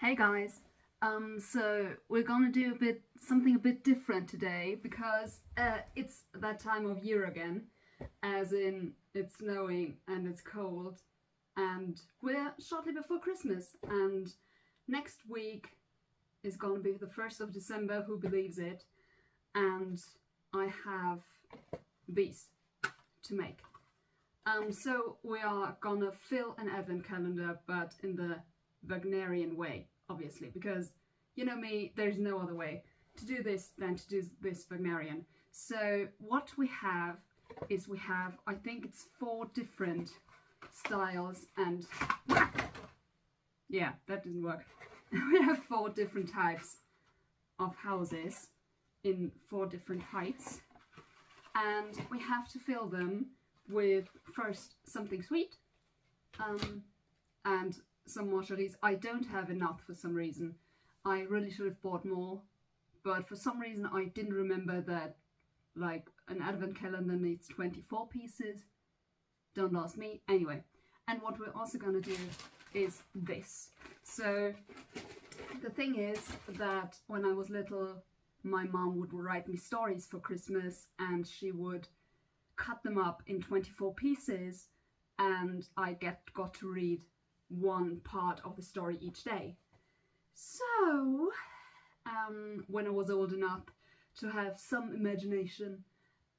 Hey guys, so we're gonna do something a bit different today because it's that time of year again, as in it's snowing and it's cold, and we're shortly before Christmas, and next week is gonna be the 1st of December, who believes it, and I have these to make. So we are gonna fill an advent calendar, but in the Wagnerian way, obviously, because you know me, there's no other way to do this than to do this Wagnerian. So what we have is I think it's 4 different styles, and yeah, that didn't work. We have 4 different types of houses in 4 different heights, and we have to fill them with first something sweet and some more cherries. I don't have enough for some reason. I really should have bought more, but for some reason I didn't remember that like an advent calendar needs 24 pieces. Don't ask me. Anyway, and what we're also gonna do is this. So the thing is that when I was little, my mom would write me stories for Christmas, and she would cut them up in 24 pieces, and I got to read one part of the story each day. So when I was old enough to have some imagination,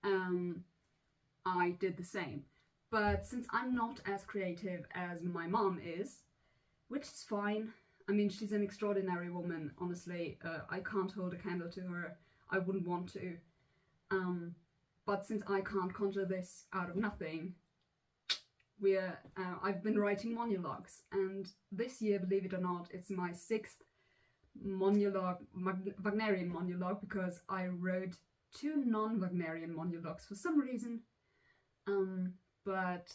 I did the same. But since I'm not as creative as my mom is, which is fine, I mean, she's an extraordinary woman, honestly. I can't hold a candle to her. I wouldn't want to. But since I can't conjure this out of nothing, I've been writing monologues, and this year, believe it or not, it's my 6th monologue, Wagnerian monologue, because I wrote 2 non-Wagnerian monologues for some reason, but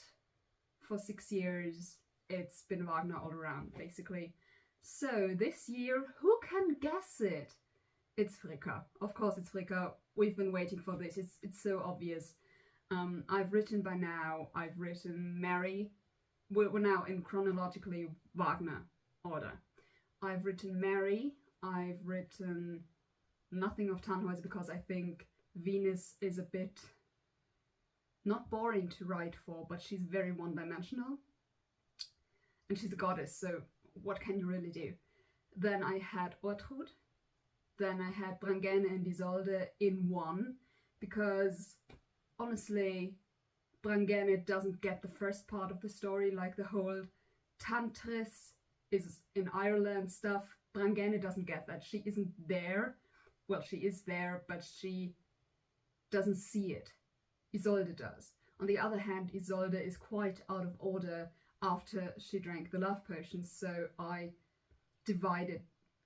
for 6 years it's been Wagner all around, basically. So this year, who can guess it? It's Fricka. Of course it's Fricka. We've been waiting for this. It's so obvious. I've written Mary. We're now in chronologically Wagner order. I've written Mary. I've written nothing of Tannhäuser because I think Venus is a bit not boring to write for, but she's very one-dimensional. And she's a goddess, so what can you really do? Then I had Ortrud. Then I had Brangäne and Isolde in one, because honestly, Brangäne doesn't get the first part of the story, like the whole Tantris is in Ireland stuff. Brangäne doesn't get that. She isn't there. Well, she is there, but she doesn't see it. Isolde does. On the other hand, Isolde is quite out of order after she drank the love potion, so I divided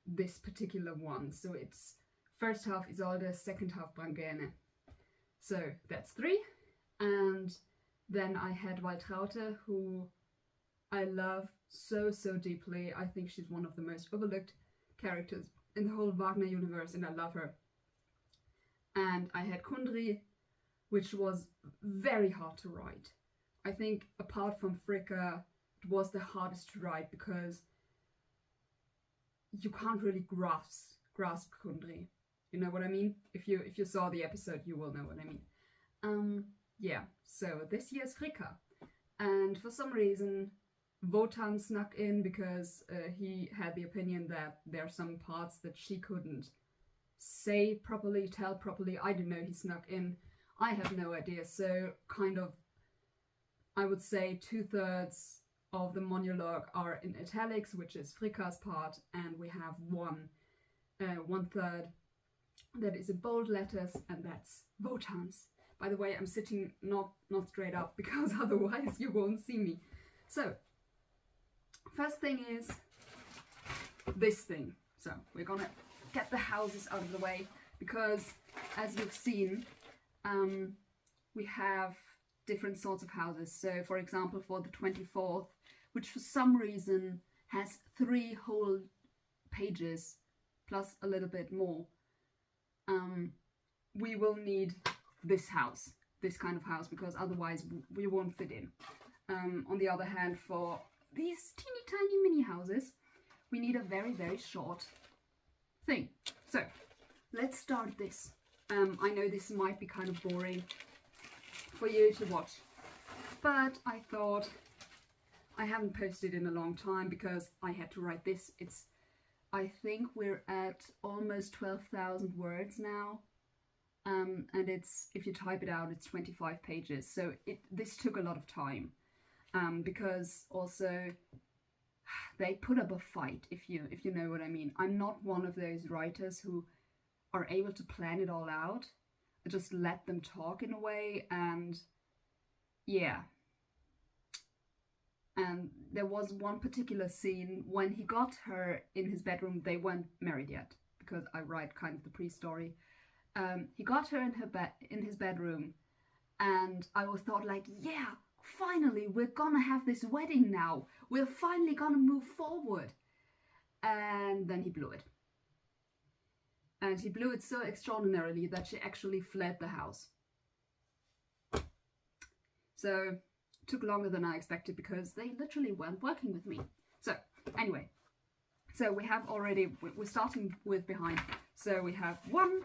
this particular one. So it's first half Isolde, second half Brangäne. So that's 3. And then I had Waltraute, who I love so deeply. I think she's one of the most overlooked characters in the whole Wagner universe, and I love her. And I had Kundry, which was very hard to write. I think apart from Fricka, it was the hardest to write because you can't really grasp Kundry. You know what I mean? If you saw the episode, you will know what I mean. Yeah, so this year's Fricka. And for some reason, Wotan snuck in because he had the opinion that there are some parts that she couldn't say properly, tell properly. I didn't know he snuck in. I have no idea. So kind of, I would say 2/3 of the monologue are in italics, which is Fricka's part, and we have 1/3 that is in bold letters, and that's Wotan's. By the way, I'm sitting not straight up because otherwise you won't see me. So, first thing is this thing. So we're gonna get the houses out of the way because, as you've seen, we have different sorts of houses. So, for example, for the 24th, which for some reason has 3 whole pages plus a little bit more, we will need this house, this kind of house, because otherwise we won't fit in. On the other hand, for these teeny tiny mini houses, we need a very, very short thing. So let's start this. I know this might be kind of boring for you to watch, but I thought, I haven't posted in a long time because I had to write this. I think we're at almost 12,000 words now. And it's, if you type it out, it's 25 pages. So this took a lot of time, because also they put up a fight, if you know what I mean. I'm not one of those writers who are able to plan it all out. I just let them talk in a way, and yeah. And there was one particular scene when he got her in his bedroom. They weren't married yet, because I write kind of the pre-story. He got her in his bedroom, and I was thought like, yeah, finally we're gonna have this wedding now. We're finally gonna move forward. And then he blew it. And he blew it so extraordinarily that she actually fled the house. So it took longer than I expected because they literally weren't working with me. So anyway, so we have already, we're starting with behind. So we have one,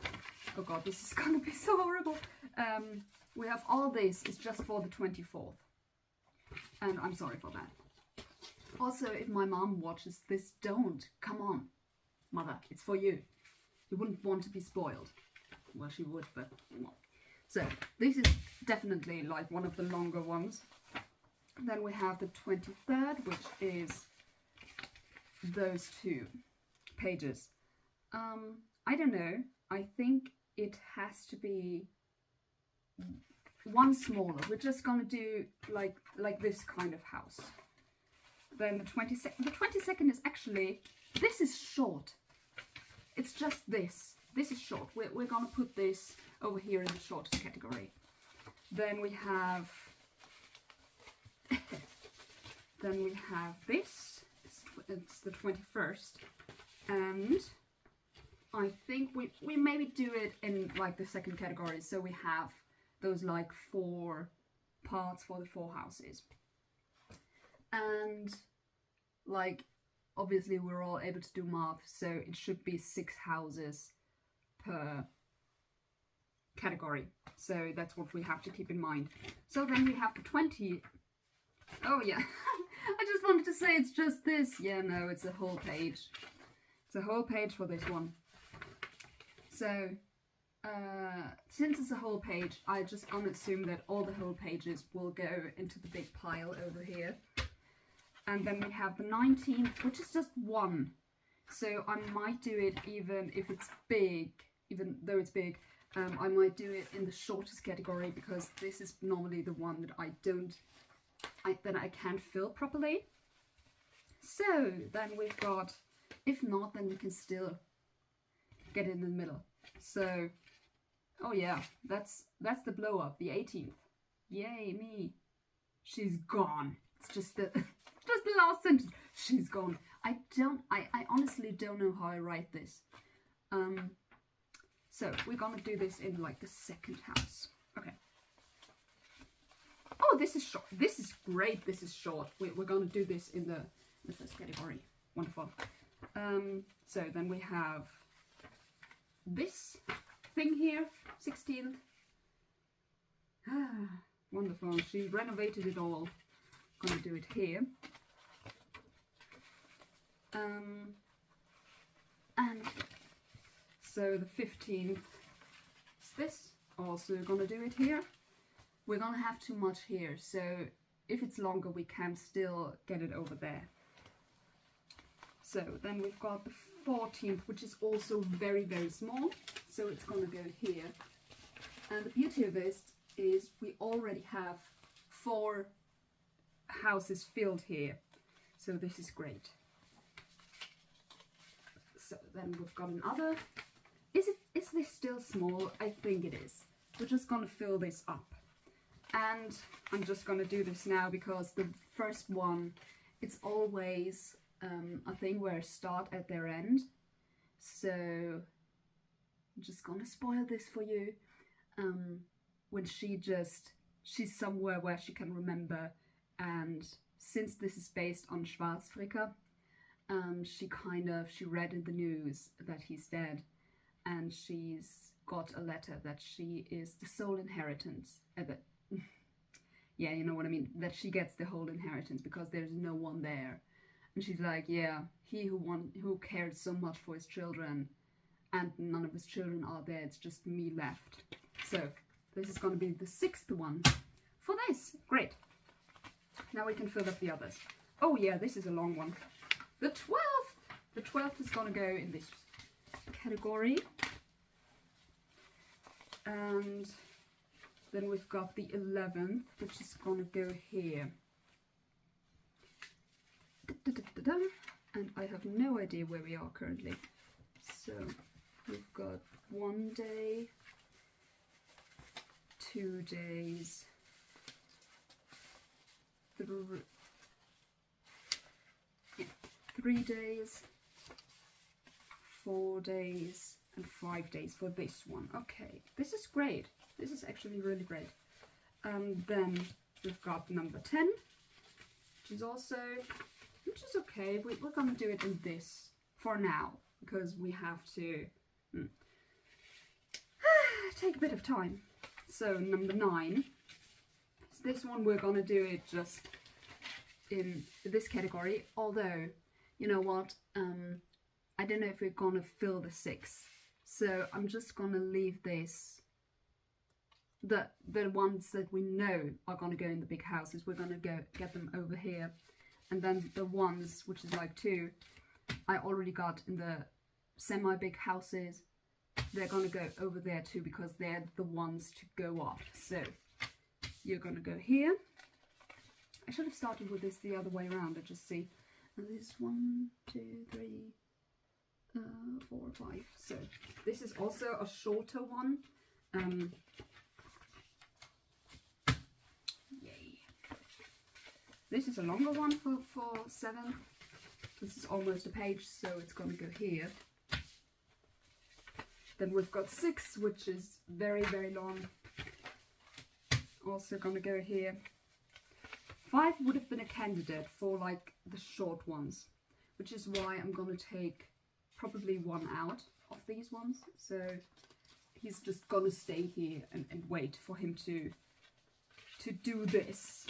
oh god, this is gonna be so horrible. We have all this is just for the 24th. And I'm sorry for that. Also, if my mom watches this, don't. Come on, mother, it's for you. You wouldn't want to be spoiled. Well, she would, but well. So this is definitely like one of the longer ones. Then we have the 23rd, which is those 2 pages. I don't know. I think it has to be one smaller. We're just gonna do like this kind of house. Then the 22nd. The 22nd is actually, this is short. It's just this. This is short. We're gonna put this over here in the shortest category. Then we have this. It's the 21st, and I think we maybe do it in like the second category. So we have those like 4 parts for the 4 houses, and like obviously we're all able to do math, so it should be 6 houses per category. So that's what we have to keep in mind. So then we have the 20. Oh yeah, I just wanted to say it's just this. Yeah, no, it's a whole page. It's a whole page for this one. So since it's a whole page, I just gonna assume that all the whole pages will go into the big pile over here. And then we have the 19th, which is just 1. So I might do it even if it's big, even though it's big, I might do it in the shortest category, because this is normally the one that I can't fill properly. So then we've got, if not, then we can still get in the middle. So, oh yeah, that's the blow up, the 18th. Yay, me. She's gone. It's just the just the last sentence. She's gone. I honestly don't know how I write this. So we're gonna do this in like the second house. Okay. Oh, this is short. This is great. This is short. We're gonna do this in the first category. Wonderful. So then we have this thing here, 16th. Ah, wonderful. She renovated it all. Gonna do it here. And so the 15th is this. Also gonna do it here. We're gonna have too much here, so if it's longer we can still get it over there. So then we've got the 14th, which is also very, very small, so it's gonna go here. And the beauty of this is we already have 4 houses filled here, so this is great. So then we've got another. Is this still small? I think it is. We're just gonna fill this up. And I'm just gonna do this now because the first one, it's always a thing where I start at their end. So I'm just gonna spoil this for you. When she's somewhere where she can remember, and since this is based on Schwarzfricker, she read in the news that he's dead, and she's got a letter that she is the sole inheritance. Yeah, you know what I mean. That she gets the whole inheritance because there's no one there. And she's like, yeah, he who cared so much for his children, and none of his children are there. It's just me left. So this is going to be the 6th one for this. Great. Now we can fill up the others. Oh yeah, this is a long one. The 12th. The 12th is going to go in this category. And then we've got the 11th, which is going to go here. And I have no idea where we are currently. So we've got 1 day, 2 days, 3 days, 4 days, and 5 days for this one. Okay, this is great. This is actually really great. Then we've got number 10, which is okay. We're gonna do it in this for now because we have to take a bit of time. So number 9. This one we're gonna do it just in this category. Although, you know what? I don't know if we're gonna fill the 6. So I'm just gonna leave this. The ones that we know are gonna go in the big houses, we're gonna go get them over here. And then the ones, which is like 2, I already got in the semi-big houses. They're gonna go over there too because they're the ones to go up. So you're gonna go here. I should have started with this the other way around. I just see. And this is 1, 2, 3, 4, 5. So this is also a shorter one. Yay. This is a longer one for 7. This is almost a page, so it's gonna go here. Then we've got 6, which is very, very long. Also gonna go here. 5 would have been a candidate for like the short ones, which is why I'm gonna take probably 1 out of these ones. So he's just gonna stay here and wait for him to do this.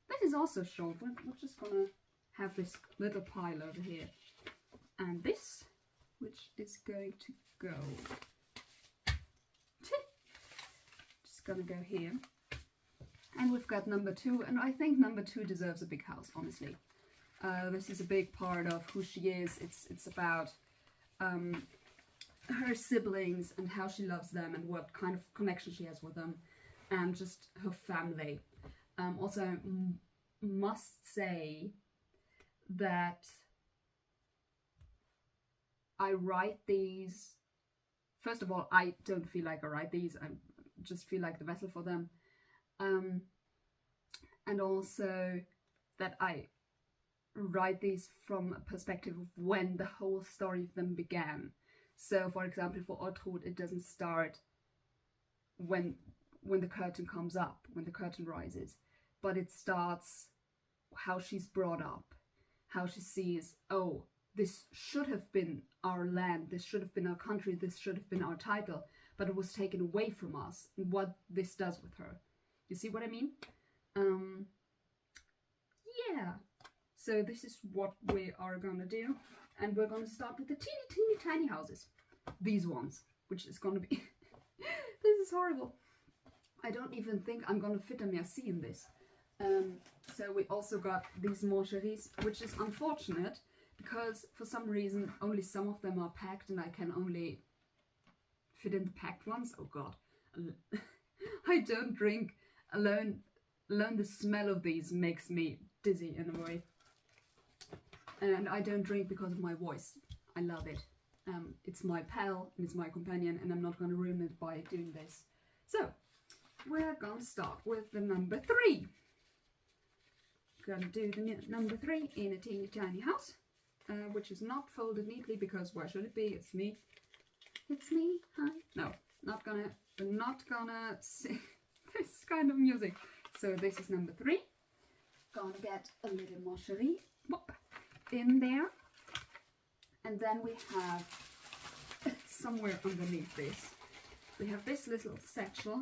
This is also short. We're just gonna have this little pile over here. And this, which is going to go. Just gonna go here. And we've got number 2, and I think number 2 deserves a big house, honestly. This is a big part of who she is. It's about her siblings and how she loves them and what kind of connection she has with them, and just her family. Also, I must say that I write these. First of all, I don't feel like I write these. I just feel like the vessel for them. And also that I write these from a perspective of when the whole story of them began. So, for example, for Ortrud, it doesn't start when the curtain comes up, when the curtain rises, but it starts how she's brought up, how she sees, oh, this should have been our land, this should have been our country, this should have been our title, but it was taken away from us, and what this does with her. You see what I mean? Yeah. So this is what we are gonna do, and we're gonna start with the teeny tiny houses. These ones, which is gonna be... This is horrible. I don't even think I'm gonna fit a merci in this. So we also got these morcheries, which is unfortunate, because for some reason only some of them are packed, and I can only fit in the packed ones. Oh god. I don't drink. Alone the smell of these makes me dizzy in a way. And I don't drink because of my voice. I love it. It's my pal and it's my companion, and I'm not going to ruin it by doing this. So, we're going to start with the number 3. Going to do the number 3 in a teeny tiny house, which is not folded neatly because where should it be? It's me. It's me. Hi. No, not gonna sing this kind of music. So this is number 3. Gonna get a little mocherie in there. And then we have, somewhere underneath this, we have this little satchel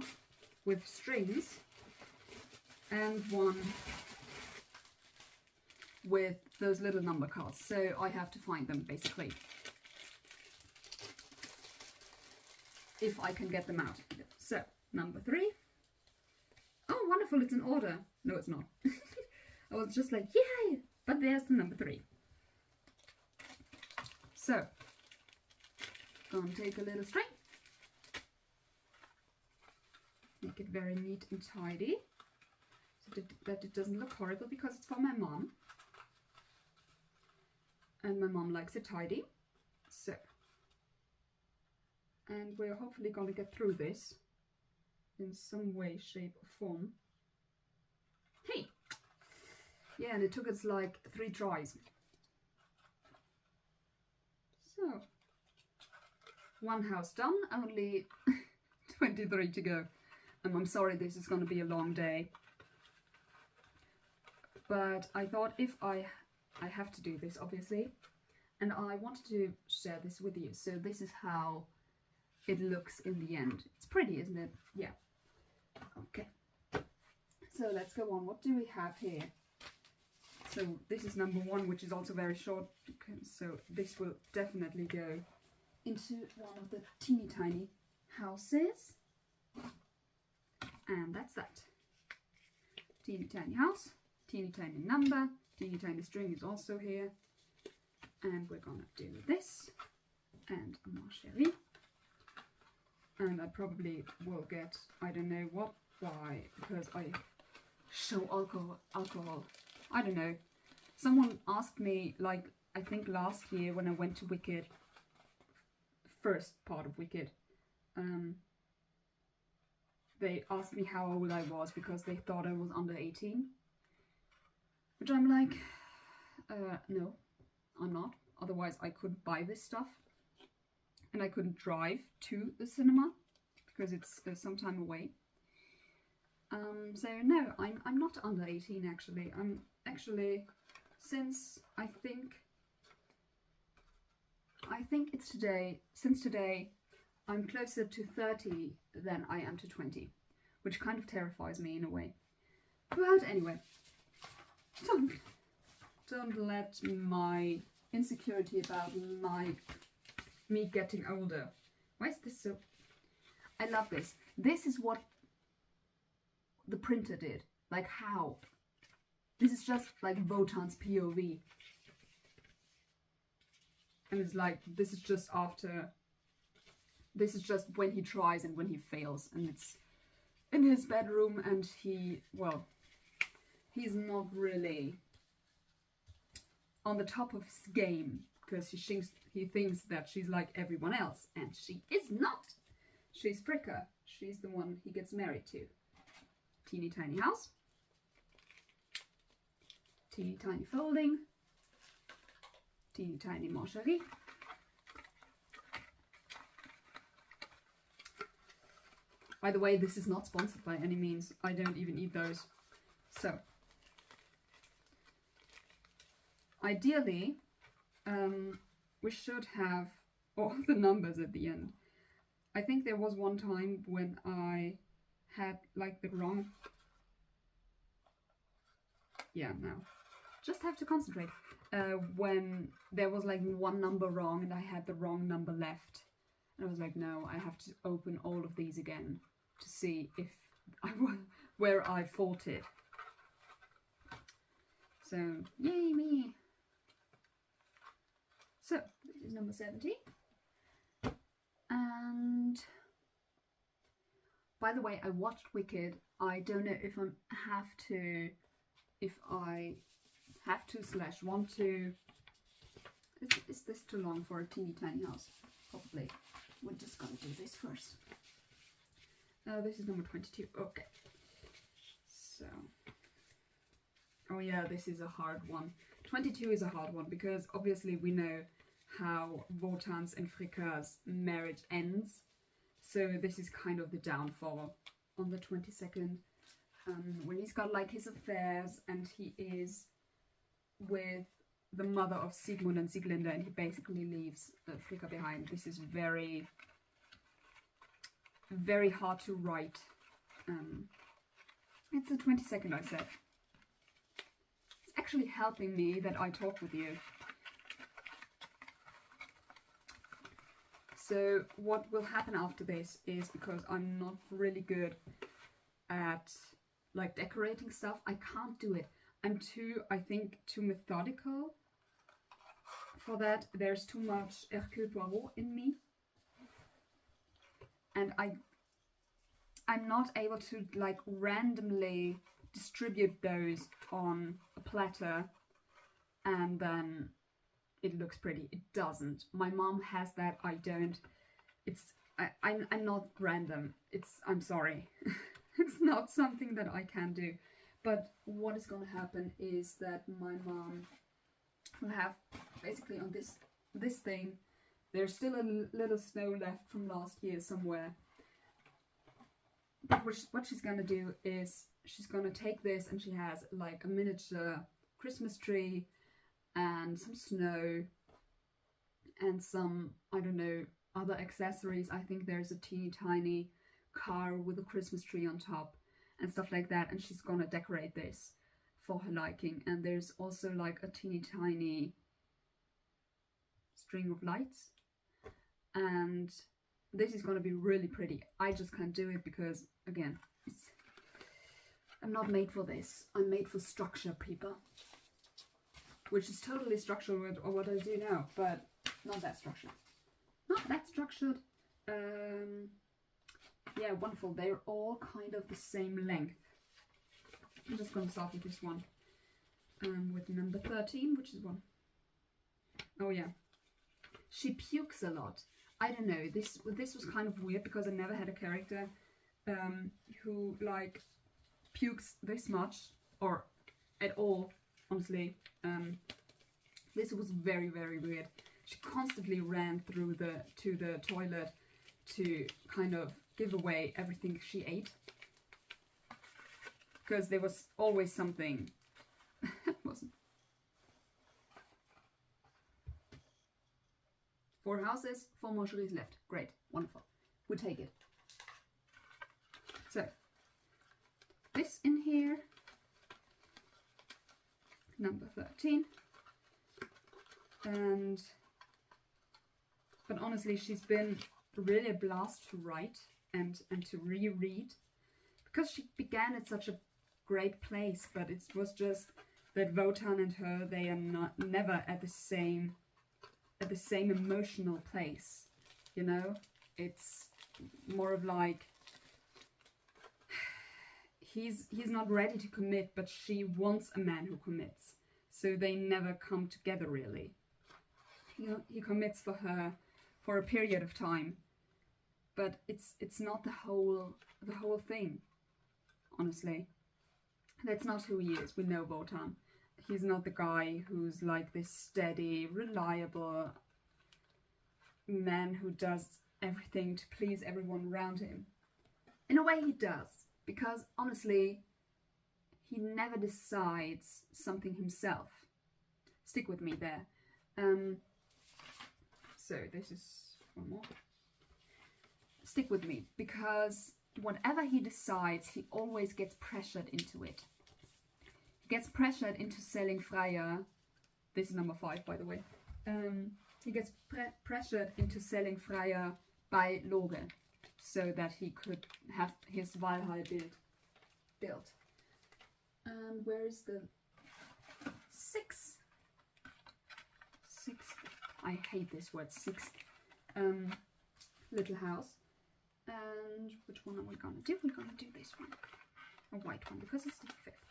with strings and one with those little number cards. So I have to find them basically, if I can get them out. So number 3. Oh, wonderful, it's in order. No, it's not. I was just like, yay! But there's the number 3. So, gonna take a little string. Make it very neat and tidy, so that it doesn't look horrible, because it's for my mom. And my mom likes it tidy. So, and we're hopefully going to get through this in some way, shape or form. Hey! Yeah, and it took us like 3 tries. So, 1 house done, only 23 to go. I'm sorry, this is going to be a long day. But I thought if I have to do this, obviously. And I wanted to share this with you. So this is how it looks in the end. It's pretty, isn't it? Yeah. Okay. So let's go on. What do we have here? So this is number 1, which is also very short. So this will definitely go into one of the teeny tiny houses. And that's that. Teeny tiny house, teeny tiny number, teeny tiny string is also here. And we're gonna do this and a mocherie. And I probably will get, I don't know what, why, because I show alcohol. I don't know. Someone asked me, like, I think last year when I went to Wicked, first part of Wicked, they asked me how old I was because they thought I was under 18. Which I'm like, no, I'm not. Otherwise I couldn't buy this stuff. And I couldn't drive to the cinema because it's some time away. So no, I'm not under 18 actually. I'm actually, since I think it's today, since today, I'm closer to 30 than I am to 20, which kind of terrifies me in a way. But anyway, don't let my insecurity about me getting older. Why is this so? I love this. This is what the printer did. Like how? This is just like Wotan's POV. And it's like, this is just after, this is just when he tries and when he fails. And it's in his bedroom and he, well, he's not really on the top of his game because he thinks that she's like everyone else. And she is not. She's Fricka. She's the one he gets married to. Teeny tiny house. Teeny tiny folding. Teeny tiny mocherie. By the way, this is not sponsored by any means. I don't even eat those. So, ideally, we should have all the numbers at the end. I think there was one time when I had like the wrong... Yeah, no. Just have to concentrate. When there was like one number wrong and I had the wrong number left. And I was like, no, I have to open all of these again to see if where I faulted. So, yay me! So, this is number 70. And by the way, I watched Wicked. I don't know if I have to / want to. Is this too long for a teeny tiny house? Probably. We're just gonna do this first. This is number 22. Okay. So. Oh yeah, this is a hard one. 22 is a hard one because obviously we know how Wotan's and Fricka's marriage ends. So this is kind of the downfall on the 22nd. when he's got like his affairs and he is with the mother of Siegmund and Sieglinde, and he basically leaves Fricka behind. This is very, very hard to write. It's the 22nd, I said. It's actually helping me that I talk with you. So what will happen after this is, because I'm not really good at like decorating stuff, I can't do it. I'm too, I think, too methodical for that. There's too much Hercule Poirot in me. And I'm not able to like randomly distribute those on a platter and then it looks pretty. It doesn't. My mom has that, I don't. I'm not random. I'm sorry. It's not something that I can do. But what is going to happen is that my mom will have, basically on this thing, there's still a little snow left from last year somewhere. But what she's going to do is she's going to take this, and she has like a miniature Christmas tree and some snow and some, I don't know, other accessories. I think there's a teeny tiny car with a Christmas tree on top and stuff like that, and she's gonna decorate this for her liking. And there's also like a teeny tiny string of lights, and this is gonna be really pretty. I just can't do it because, again, I'm not made for this. I'm made for structure, people, which is totally structured with what I do now, but not that structured. Not that structured. Yeah, wonderful. They're all kind of the same length. I'm just going to start with this one. With number 13, which is one. Oh yeah. She pukes a lot. I don't know. This was kind of weird because I never had a character who like pukes this much or at all, honestly. This was very, very weird. She constantly ran to the toilet to kind of give away everything she ate, because there was always something. It wasn't. 4 houses, 4 mortuaries left. Great, wonderful. We'll take it. So this in here, number 13, but honestly, she's been really a blast to write and to reread, because she began at such a great place, but it was just that Wotan and her, they are never at the same emotional place, you know. It's more of like he's not ready to commit, but she wants a man who commits, so they never come together really. He commits for her for a period of time, but it's not the whole thing, honestly. That's not who he is. We know Wotan. He's not the guy who's like this steady, reliable man who does everything to please everyone around him. In a way he does, because honestly, he never decides something himself. Stick with me there. So this is one more. Stick with me, because whatever he decides, he always gets pressured into it. He gets pressured into selling Freya. This is number 5, by the way. He gets pressured into selling Freya by Loge, so that he could have his Valhalla built. And where is the 6th? I hate this word, 6th little house. And which one are we gonna do? We're gonna do this one, a white one, because it's the 5th.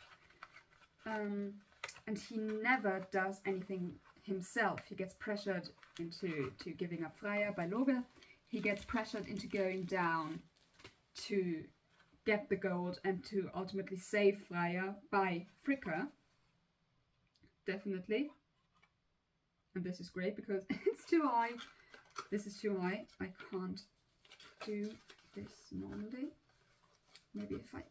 And he never does anything himself. He gets pressured into giving up Freya by Loge. He gets pressured into going down to get the gold and to ultimately save Freya by Fricka. Definitely. And this is great because it's too high. This is too high. I can't do this normally. Maybe if I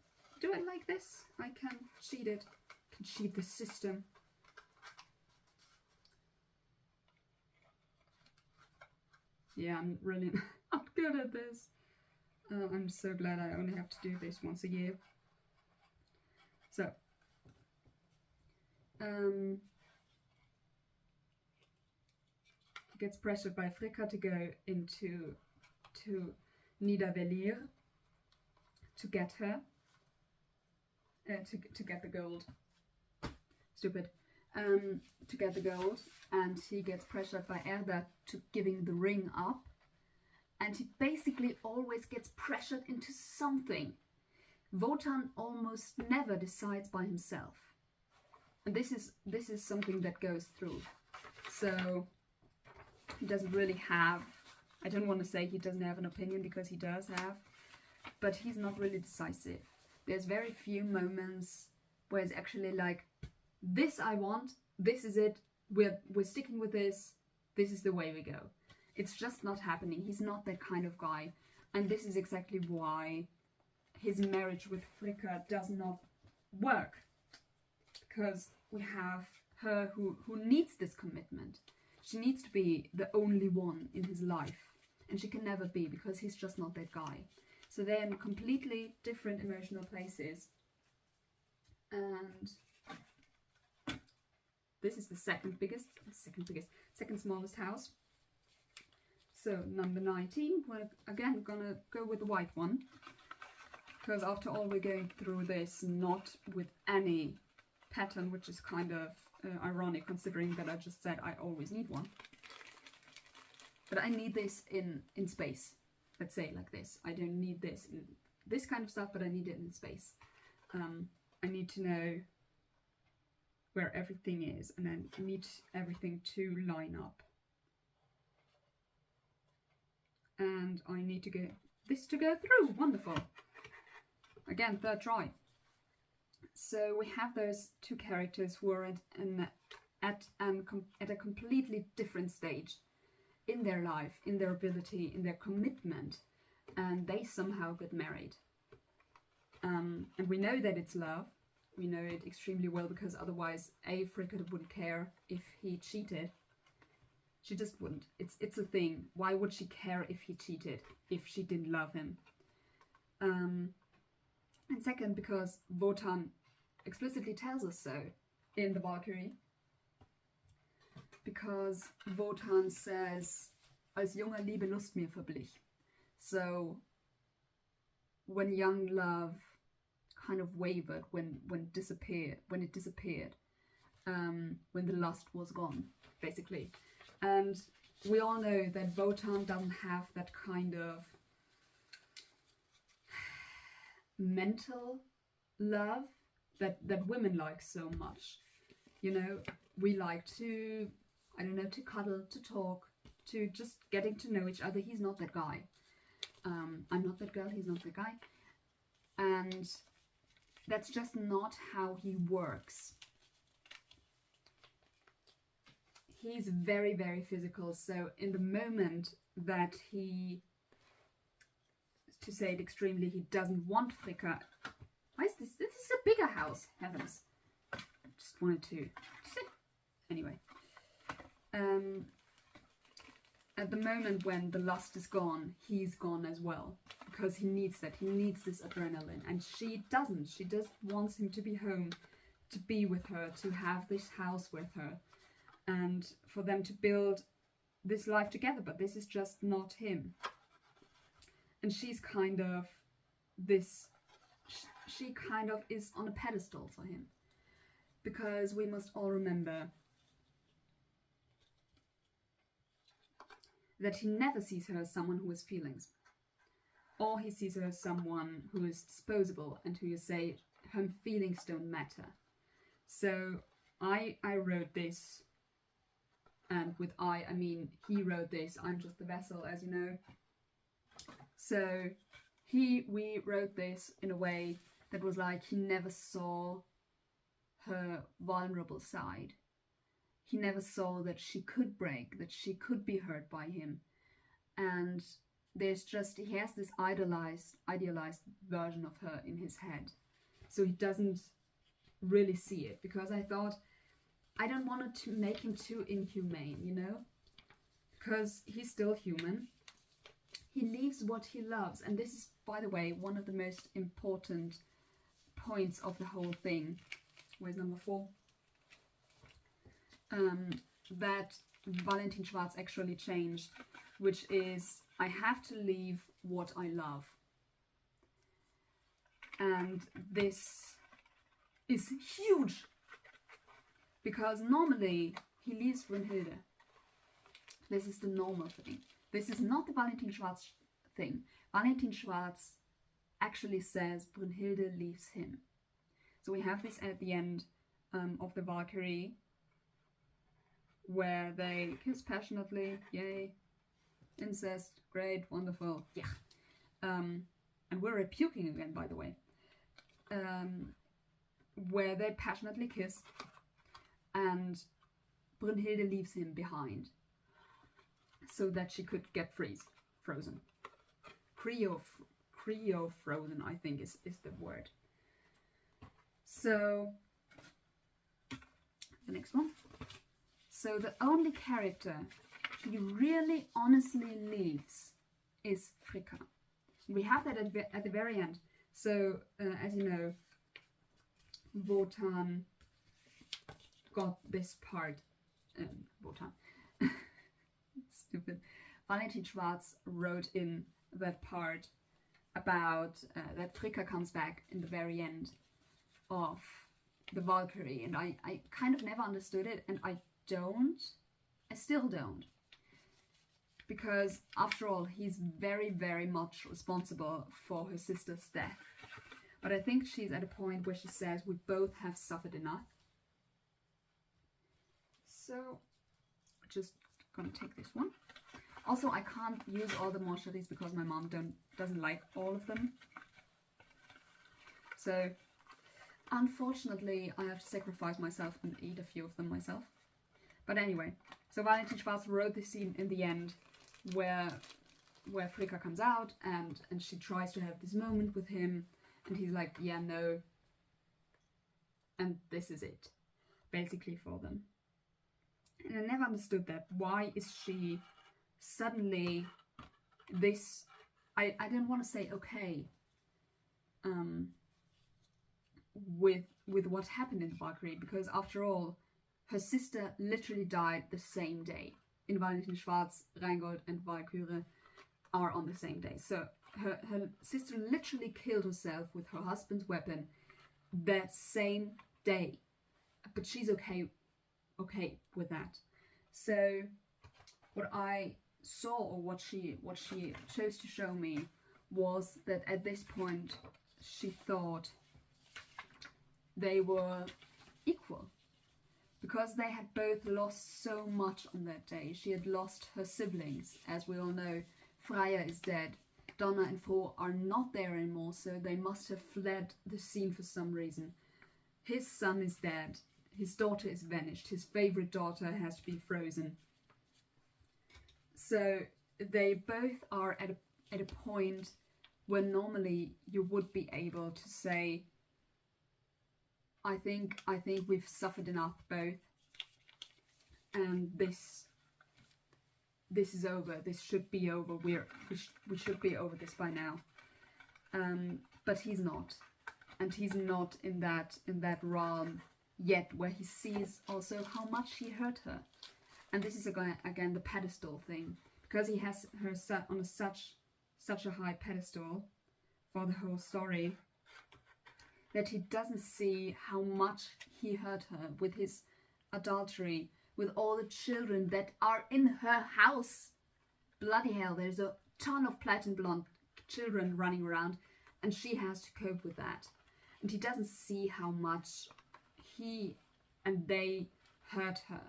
do it like this. I can cheat it. I can cheat the system. Yeah, I'm really not good at this. I'm so glad I only have to do this once a year. So, he gets pressured by Fricka to go into Niedervellir to get her, to get the gold. Stupid. To get the gold, and he gets pressured by Erda to giving the ring up, and he basically always gets pressured into something. Wotan almost never decides by himself, and this is something that goes through. So he doesn't really have, I don't want to say he doesn't have an opinion, because he does have, but he's not really decisive. There's very few moments where it's actually like, this I want, this is it, we're sticking with this is the way we go. It's just not happening. He's not that kind of guy, and this is exactly why his marriage with Fricka does not work, because we have her who needs this commitment. She needs to be the only one in his life, and she can never be, because he's just not that guy. So they're in completely different emotional places, and this is the second smallest house. So number 19, we're again gonna go with the white one, because after all we're going through this not with any pattern, which is kind of ironic considering that I just said I always need one. But I need this in space. Let's say it like this. I don't need this in this kind of stuff, but I need it in space. I need to know where everything is, and then I need everything to line up. And I need to get this to go through. Wonderful. Again, third try. So we have those two characters who are at a completely different stage in their life, in their ability, in their commitment, and they somehow get married. And we know that it's love. We know it extremely well, because otherwise Fricka wouldn't care if he cheated. She just wouldn't. It's a thing. Why would she care if he cheated, if she didn't love him? And second, because Wotan explicitly tells us so in the Valkyrie. Because Wotan says, als junger Liebe Lust mir verblich. So when young love kind of wavered, when it disappeared, when the lust was gone, basically. And we all know that Wotan doesn't have that kind of mental love that women like so much. You know, we like to, I don't know, to cuddle, to talk, to just getting to know each other. He's not that guy. I'm not that girl, he's not the guy. And that's just not how he works. He's very, very physical. So in the moment that he, to say it extremely, he doesn't want Fricka. Why is this? This is a bigger house. Heavens. Just wanted to. Anyway. At the moment when the lust is gone, he's gone as well. Because he needs that. He needs this adrenaline. And she doesn't. She just wants him to be home, to be with her, to have this house with her. And for them to build this life together. But this is just not him. And she's kind of this... She kind of is on a pedestal for him. Because we must all remember that he never sees her as someone who has feelings. Or he sees her as someone who is disposable and who you say her feelings don't matter. So I wrote this, and with I mean he wrote this. I'm just the vessel, as you know. So we wrote this in a way that was like he never saw her vulnerable side. He never saw that she could break, that she could be hurt by him. And there's just, he has this idealized version of her in his head. so he doesn't really see it, because I thought I don't want to make him too inhumane, you know, because he's still human. He leaves what he loves, and this is, by the way, one of the most important points of the whole thing. Where's number 4? That Valentin Schwarz actually changed, which is, I have to leave what I love. And this is huge, because normally he leaves Brunhilde. This is the normal thing. This is not the Valentin Schwarz thing. Valentin Schwarz actually says Brunhilde leaves him. So we have this at the end of the Valkyrie, where they kiss passionately. Yay. Incest. Great. Wonderful. Yeah. And we're rebuking again, by the way. Where they passionately kiss, and Brunhilde leaves him behind so that she could get frozen. Cryo-frozen, I think is the word. So, the next one. So the only character he really honestly leaves is Fricka. We have that at the very end. So, as you know, Wotan got this part. Wotan. Stupid. Valentin Schwarz wrote in that part about that Fricka comes back in the very end of the Valkyrie, and I kind of never understood it, and I still don't, because after all he's very, very much responsible for her sister's death. But I think she's at a point where she says we both have suffered enough. So I'm just gonna take this one. Also, I can't use all the Moncheries because my mom doesn't like all of them. So unfortunately I have to sacrifice myself and eat a few of them myself. But anyway, so Valentin Schwarz wrote this scene in the end where Fricka comes out and she tries to have this moment with him, and he's like, yeah, no. And this is it, basically, for them. And I never understood that. Why is she suddenly this, I don't want to say okay, with what happened in Valkyrie, because after all, her sister literally died the same day. In Valentin Schwarz, Reingold and Valkyrie are on the same day. So her sister literally killed herself with her husband's weapon that same day. But she's okay with that. So what I saw, or what she chose to show me, was that at this point she thought they were equal, because they had both lost so much on that day. She had lost her siblings, as we all know. Freya is dead. Donna and Fro are not there anymore, so they must have fled the scene for some reason. His son is dead. His daughter is vanished. His favorite daughter has to be frozen. So they both are at a point where normally you would be able to say, I think we've suffered enough both, and this is over. This should be over. We should be over this by now. But he's not, and he's not in that realm yet, where he sees also how much he hurt her. And this is again the pedestal thing, because he has her set on such a high pedestal for the whole story, that he doesn't see how much he hurt her with his adultery, with all the children that are in her house. Bloody hell, there's a ton of platinum blonde children running around, and she has to cope with that. And he doesn't see how much he and they hurt her,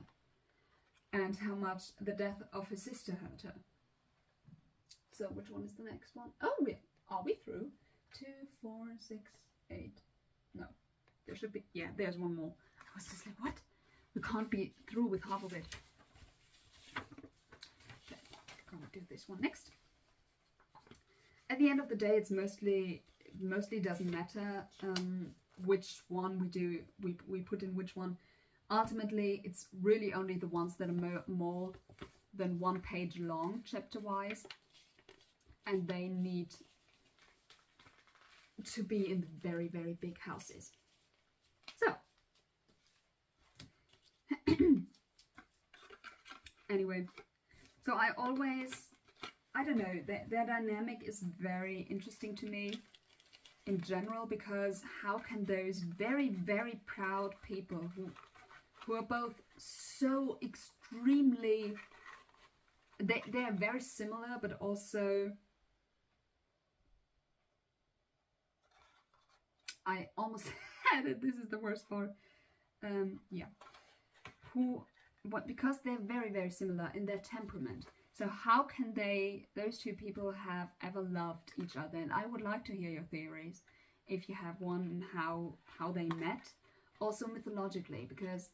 and how much the death of his sister hurt her. So which one is the next one? Oh, are we through? 2, 4, 6, 8. No, there should be, yeah, there's one more. I was just like, what? We can't be through with half of it. Okay, I'm gonna do this one next. At the end of the day, it's mostly doesn't matter. which one we put in which one. Ultimately, it's really only the ones that are more than 1 page long, chapter-wise, and they need to be in the very, very big houses. So, anyway, so I don't know, their dynamic is very interesting to me in general, because how can those very, very proud people who are both so extremely, they are very similar, but also, I almost had it, this is the worst part, yeah, because they're very, very similar in their temperament. So how can those two people have ever loved each other? And I would like to hear your theories, if you have one, how they met. Also mythologically, because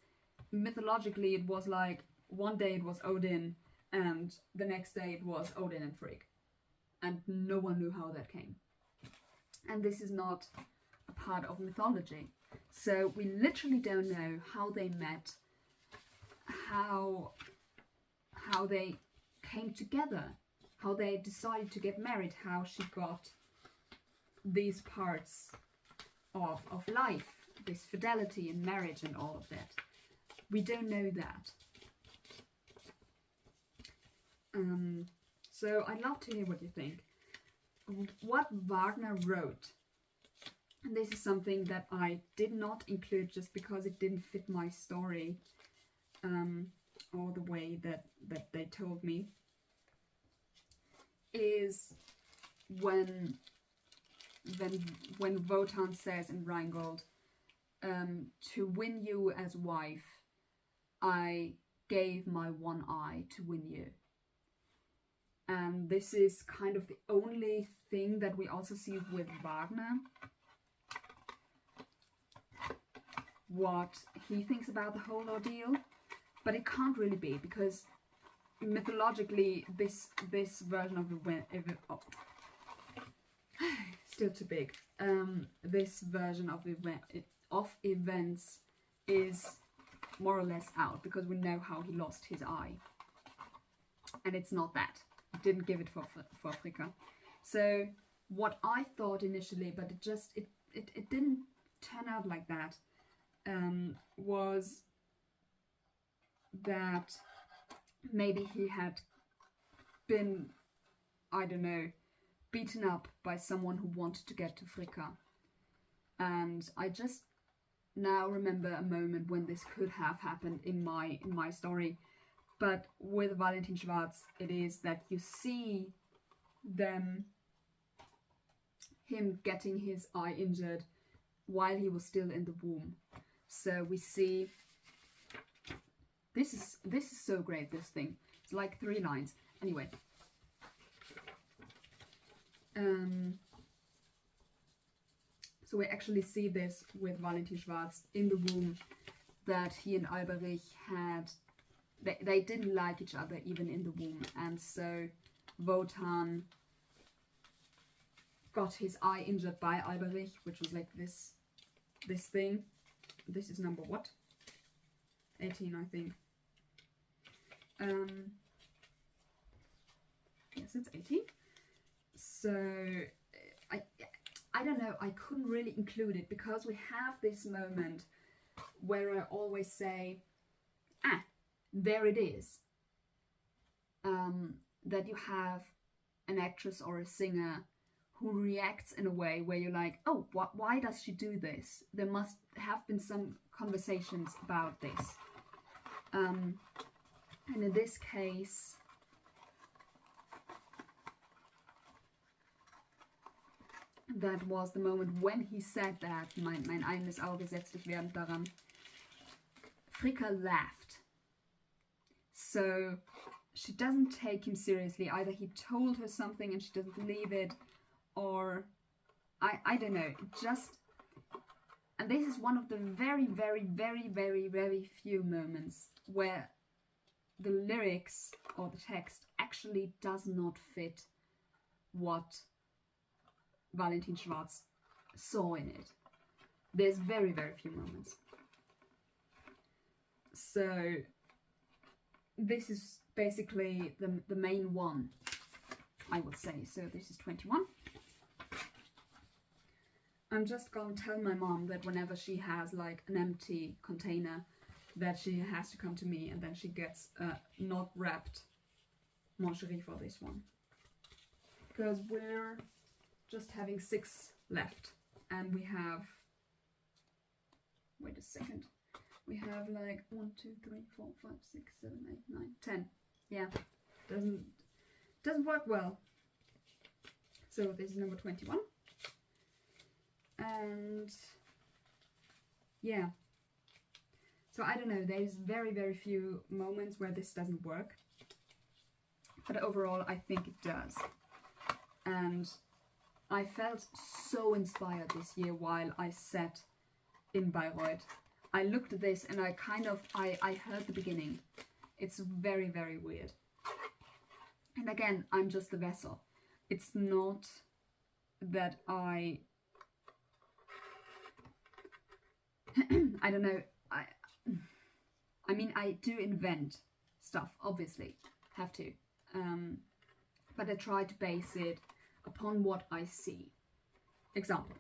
mythologically it was like, one day it was Odin, and the next day it was Odin and Frigg. And no one knew how that came. And this is not a part of mythology. So we literally don't know how they met, how they came together, how they decided to get married, how she got these parts of life, this fidelity in marriage and all of that. We don't know that. So I'd love to hear what you think. What Wagner wrote, and this is something that I did not include just because it didn't fit my story, or the way that they told me, is when Wotan says in Rheingold, to win you as wife, I gave my one eye to win you. And this is kind of the only thing that we also see with Wagner. What he thinks about the whole ordeal. But it can't really be, because mythologically this version of still too big. This version of events is more or less out, because we know how he lost his eye, and it's not that. He didn't give it for Fricka. So what I thought initially, but it didn't turn out like that, was that maybe he had been, I don't know, beaten up by someone who wanted to get to Fricka. And I just now remember a moment when this could have happened in my story. But with Valentin Schwarz, it is that you see him getting his eye injured while he was still in the womb. So we see, this is so great, this thing. It's like 3 lines. Anyway. So we actually see this with Valentin Schwarz in the womb, that he and Alberich had, they didn't like each other even in the womb, and so Wotan got his eye injured by Alberich, which was like this thing. This is number what? 18, I think. Yes, it's 18. So I don't know, I couldn't really include it, because we have this moment where I always say, there it is. That you have an actress or a singer who reacts in a way where you're like, oh, why does she do this? There must have been some conversations about this. And in this case, that was the moment when he said that, mein eines Auge setzt dich während daran. Fricka laughed. So she doesn't take him seriously. Either he told her something and she doesn't believe it, or I don't know. Just, and this is one of the very, very, very, very, very few moments where the lyrics or the text actually does not fit what Valentin Schwarz saw in it. there's very, very few moments. So this is basically the main one, I would say. So this is 21. I'm just gonna tell my mom that whenever she has like an empty container, that she has to come to me, and then she gets a not wrapped mancherie for this one. Because we're just having 6 left, and we have, wait a second, we have like 1, 2, 3, 4, 5, 6, 7, 8, 9, 10. Yeah, doesn't work well. So this is number 21. And yeah, so I don't know, there's very, very few moments where this doesn't work, but overall I think it does. And I felt so inspired this year while I sat in Bayreuth. I looked at this and I heard the beginning. It's very, very weird. And again, I'm just the vessel. It's not that I don't know, I mean, I do invent stuff, obviously, have to, but I try to base it upon what I see. Example,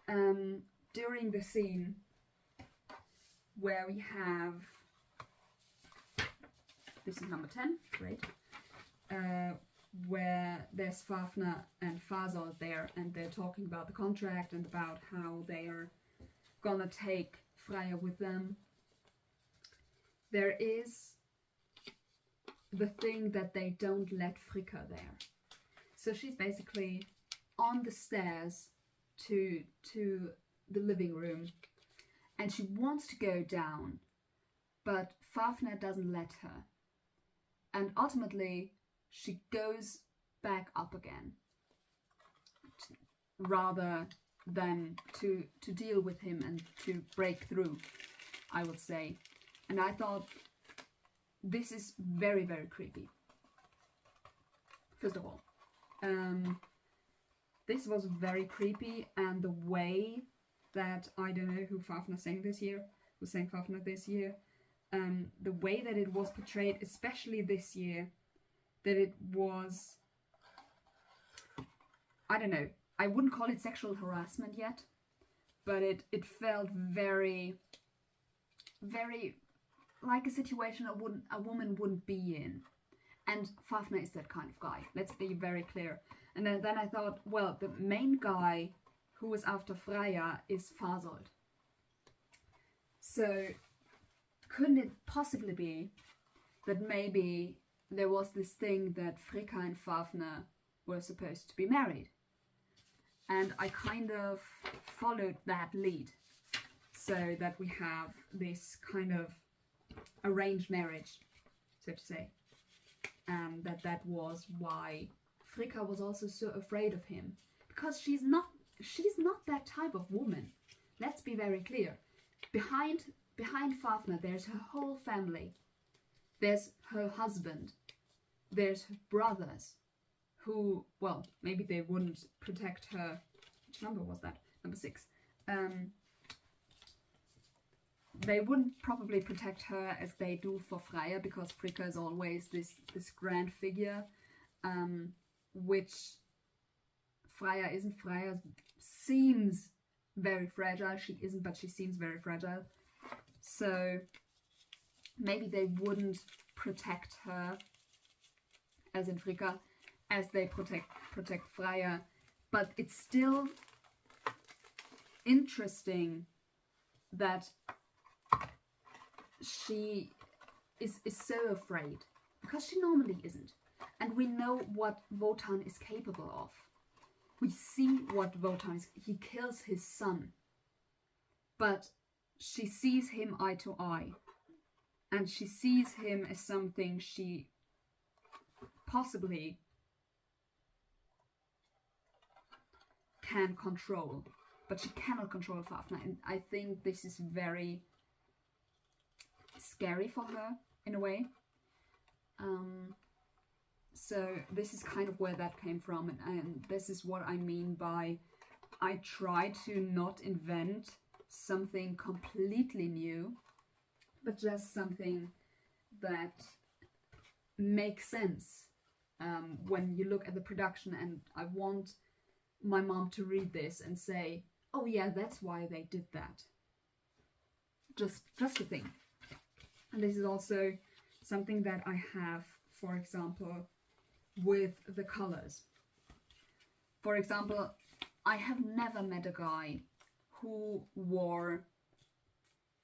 during the scene where we have, this is number 10, great, where there's Fafner and Fasol there, and they're talking about the contract and about how they are gonna take Freya with them. There is the thing that they don't let Fricka there. So she's basically on the stairs to the living room, and she wants to go down, but Fafner doesn't let her. And ultimately, she goes back up again, rather than to deal with him and to break through, I would say. And I thought, this is very, very creepy. First of all, this was very creepy, and the way that, I don't know who Fafner sang this year, who sang Fafner this year, the way that it was portrayed, especially this year, that it was, I don't know, I wouldn't call it sexual harassment yet, but it felt very, very like a situation a woman wouldn't be in. And Fafner is that kind of guy, let's be very clear. And then I thought, well, the main guy who is after Freya is Fasold. So couldn't it possibly be that maybe there was this thing that Fricka and Fafner were supposed to be married? And I kind of followed that lead, so that we have this kind of arranged marriage, so to say. And that was why Fricka was also so afraid of him, because she's not that type of woman. Let's be very clear. Behind Fafner, there's her whole family. There's her husband. There's her brothers, who, well, maybe they wouldn't protect her. Which number was that? Number 6. They wouldn't probably protect her as they do for Freya, because Fricka is always this grand figure, which Freya isn't. Freya seems very fragile. She isn't, but she seems very fragile. So maybe they wouldn't protect her, as in Fricka, as they protect Freya. But it's still interesting that she is so afraid, because she normally isn't. And we know what Wotan is capable of. We see what Wotan is. He kills his son. But she sees him eye to eye. And she sees him as something she possibly can control. But she cannot control Fafner. And I think this is very scary for her, in a way. So this is kind of where that came from, and this is what I mean by I try to not invent something completely new, but just something that makes sense when you look at the production, and I want my mom to read this and say, oh yeah, that's why they did that. Just a thing. And this is also something that I have, for example, with the colors. For example, I have never met a guy who wore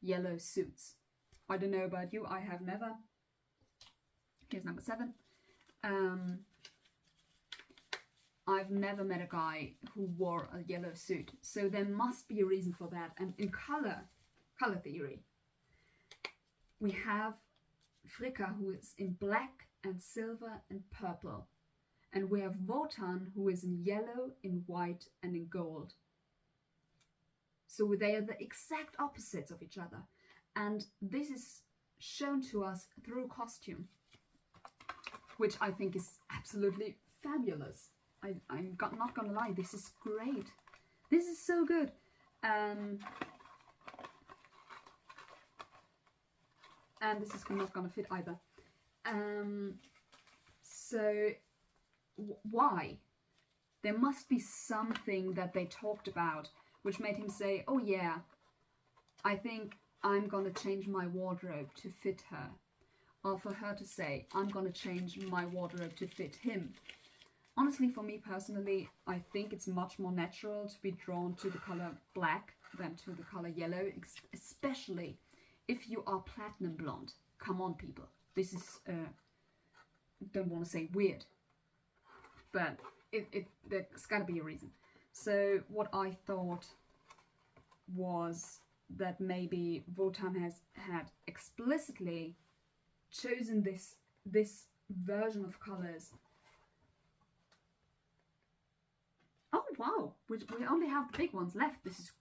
yellow suits. I don't know about you, I have never. Here's number 7. I've never met a guy who wore a yellow suit, so there must be a reason for that. And in color theory, we have Fricka, who is in black and silver and purple, and we have Wotan, who is in yellow, in white and in gold. So they are the exact opposites of each other, and this is shown to us through costume, which I think is absolutely fabulous. I'm not gonna lie, this is great. This is so good. And this is not gonna fit either. So why? There must be something that they talked about which made him say, oh yeah, I think I'm gonna change my wardrobe to fit her. Or for her to say, I'm gonna change my wardrobe to fit him. Honestly, for me personally, I think it's much more natural to be drawn to the color black than to the color yellow, especially if you are platinum blonde. Come on, people. This is, don't want to say weird, but there's got to be a reason. So what I thought was that maybe Wotan had explicitly chosen this version of colors. Oh wow, we only have the big ones left. This is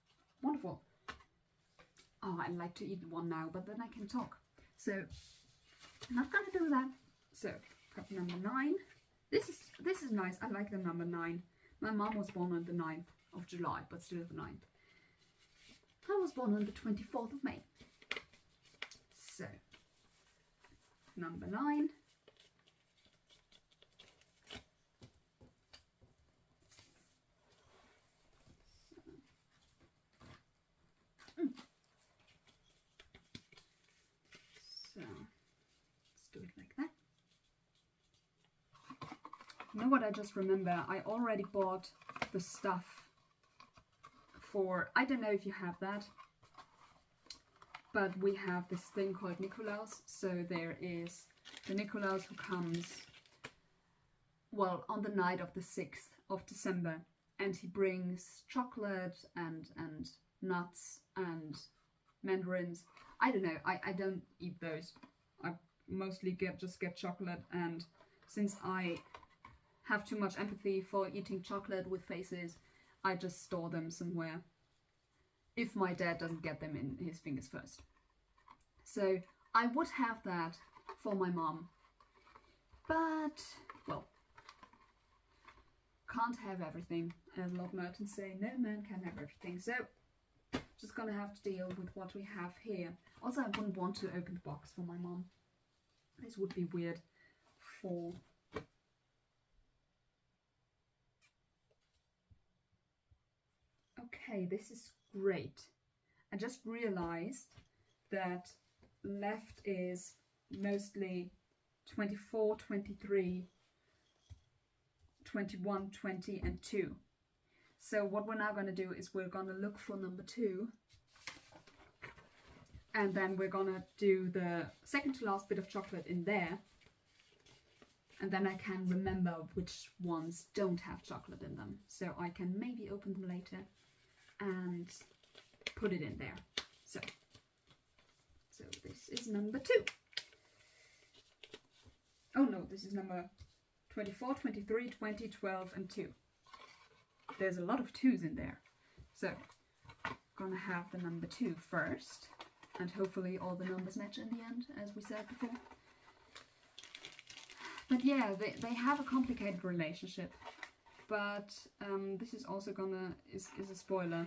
wonderful. Oh, I'd like to eat one now, but then I can talk. So I'm not gonna do that. So got number 9. This is nice. I like the number 9. My mom was born on the 9th of July, but still the 9th. I was born on the 24th of May. So number 9. So let's do it like that. You know what I just remember? I already bought the stuff for, I don't know if you have that, but we have this thing called Nikolaus. So there is the Nikolaus who comes, well, on the night of the 6th of December, and he brings chocolate and nuts and mandarins. I don't know, I don't eat those. I mostly just get chocolate, and since I have too much empathy for eating chocolate with faces, I just store them somewhere if my dad doesn't get them in his fingers first. So I would have that for my mom, but, well, can't have everything, as Lord Merton say, no man can have everything. So just gonna have to deal with what we have here. Also, I wouldn't want to open the box for my mom. This would be weird for... Okay, this is great. I just realized that left is mostly 24, 23, 21, 20 and 2. So what we're now going to do is we're going to look for number 2, and then we're going to do the second to last bit of chocolate in there, and then I can remember which ones don't have chocolate in them, so I can maybe open them later and put it in there. So this is number 2. Oh no, this is number 24, 23, 20, 12 and 2. There's a lot of 2s in there. So gonna have the number 2 first, and hopefully all the numbers match in the end, as we said before. But yeah, they have a complicated relationship. but this is also is a spoiler.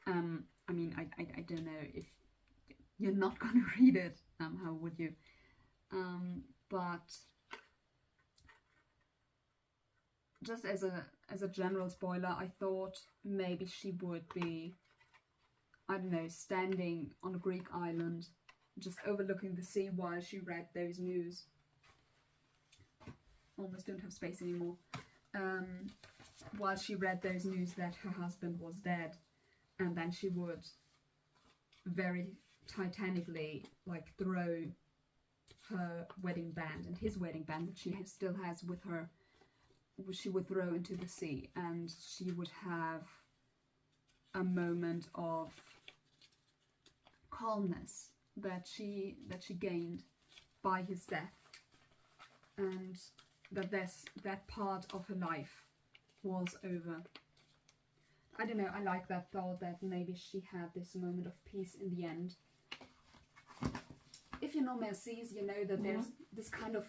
I mean, I don't know if you're not gonna read it. How would you? But just as a general spoiler, I thought maybe she would be, I don't know, standing on a Greek island, just overlooking the sea while she read those news. Almost don't have space anymore. While she read those news that her husband was dead, and then she would very titanically like throw her wedding band and his wedding band that she still has with her, she would throw into the sea, and she would have a moment of calmness that she gained by his death, and that part of her life was over. I don't know, I like that thought that maybe she had this moment of peace in the end. If you know Mercedes, you know that there's this kind of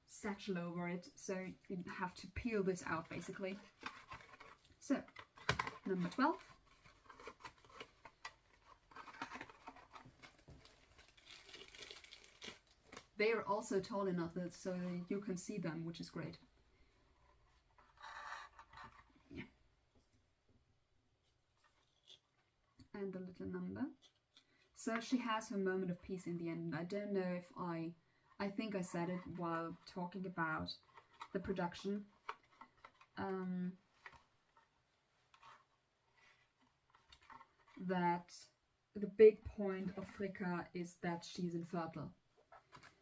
satchel over it, so you have to peel this out basically. So, number 12. They are also tall enough that so you can see them, which is great. Yeah. And the little number. So she has her moment of peace in the end. I don't know if I think I said it while talking about the production. That the big point of Fricka is that she's infertile.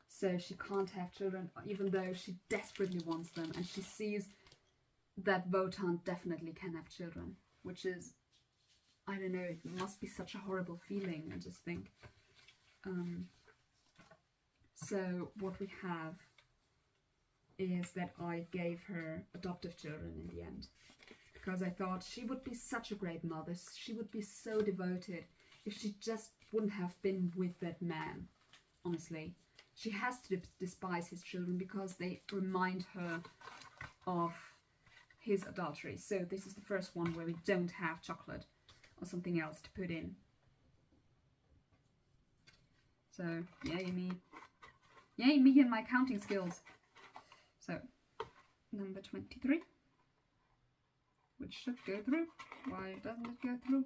So she can't have children, even though she desperately wants them. And she sees that Wotan definitely can have children, which is, I don't know, it must be such a horrible feeling, I just think. So what we have is that I gave her adoptive children in the end, because I thought she would be such a great mother. She would be so devoted if she just wouldn't have been with that man, honestly. She has to despise his children because they remind her of his adultery. So this is the first one where we don't have chocolate or something else to put in. So, yay me. Yay me and my counting skills. So, number 23. Which should go through. Why doesn't it go through?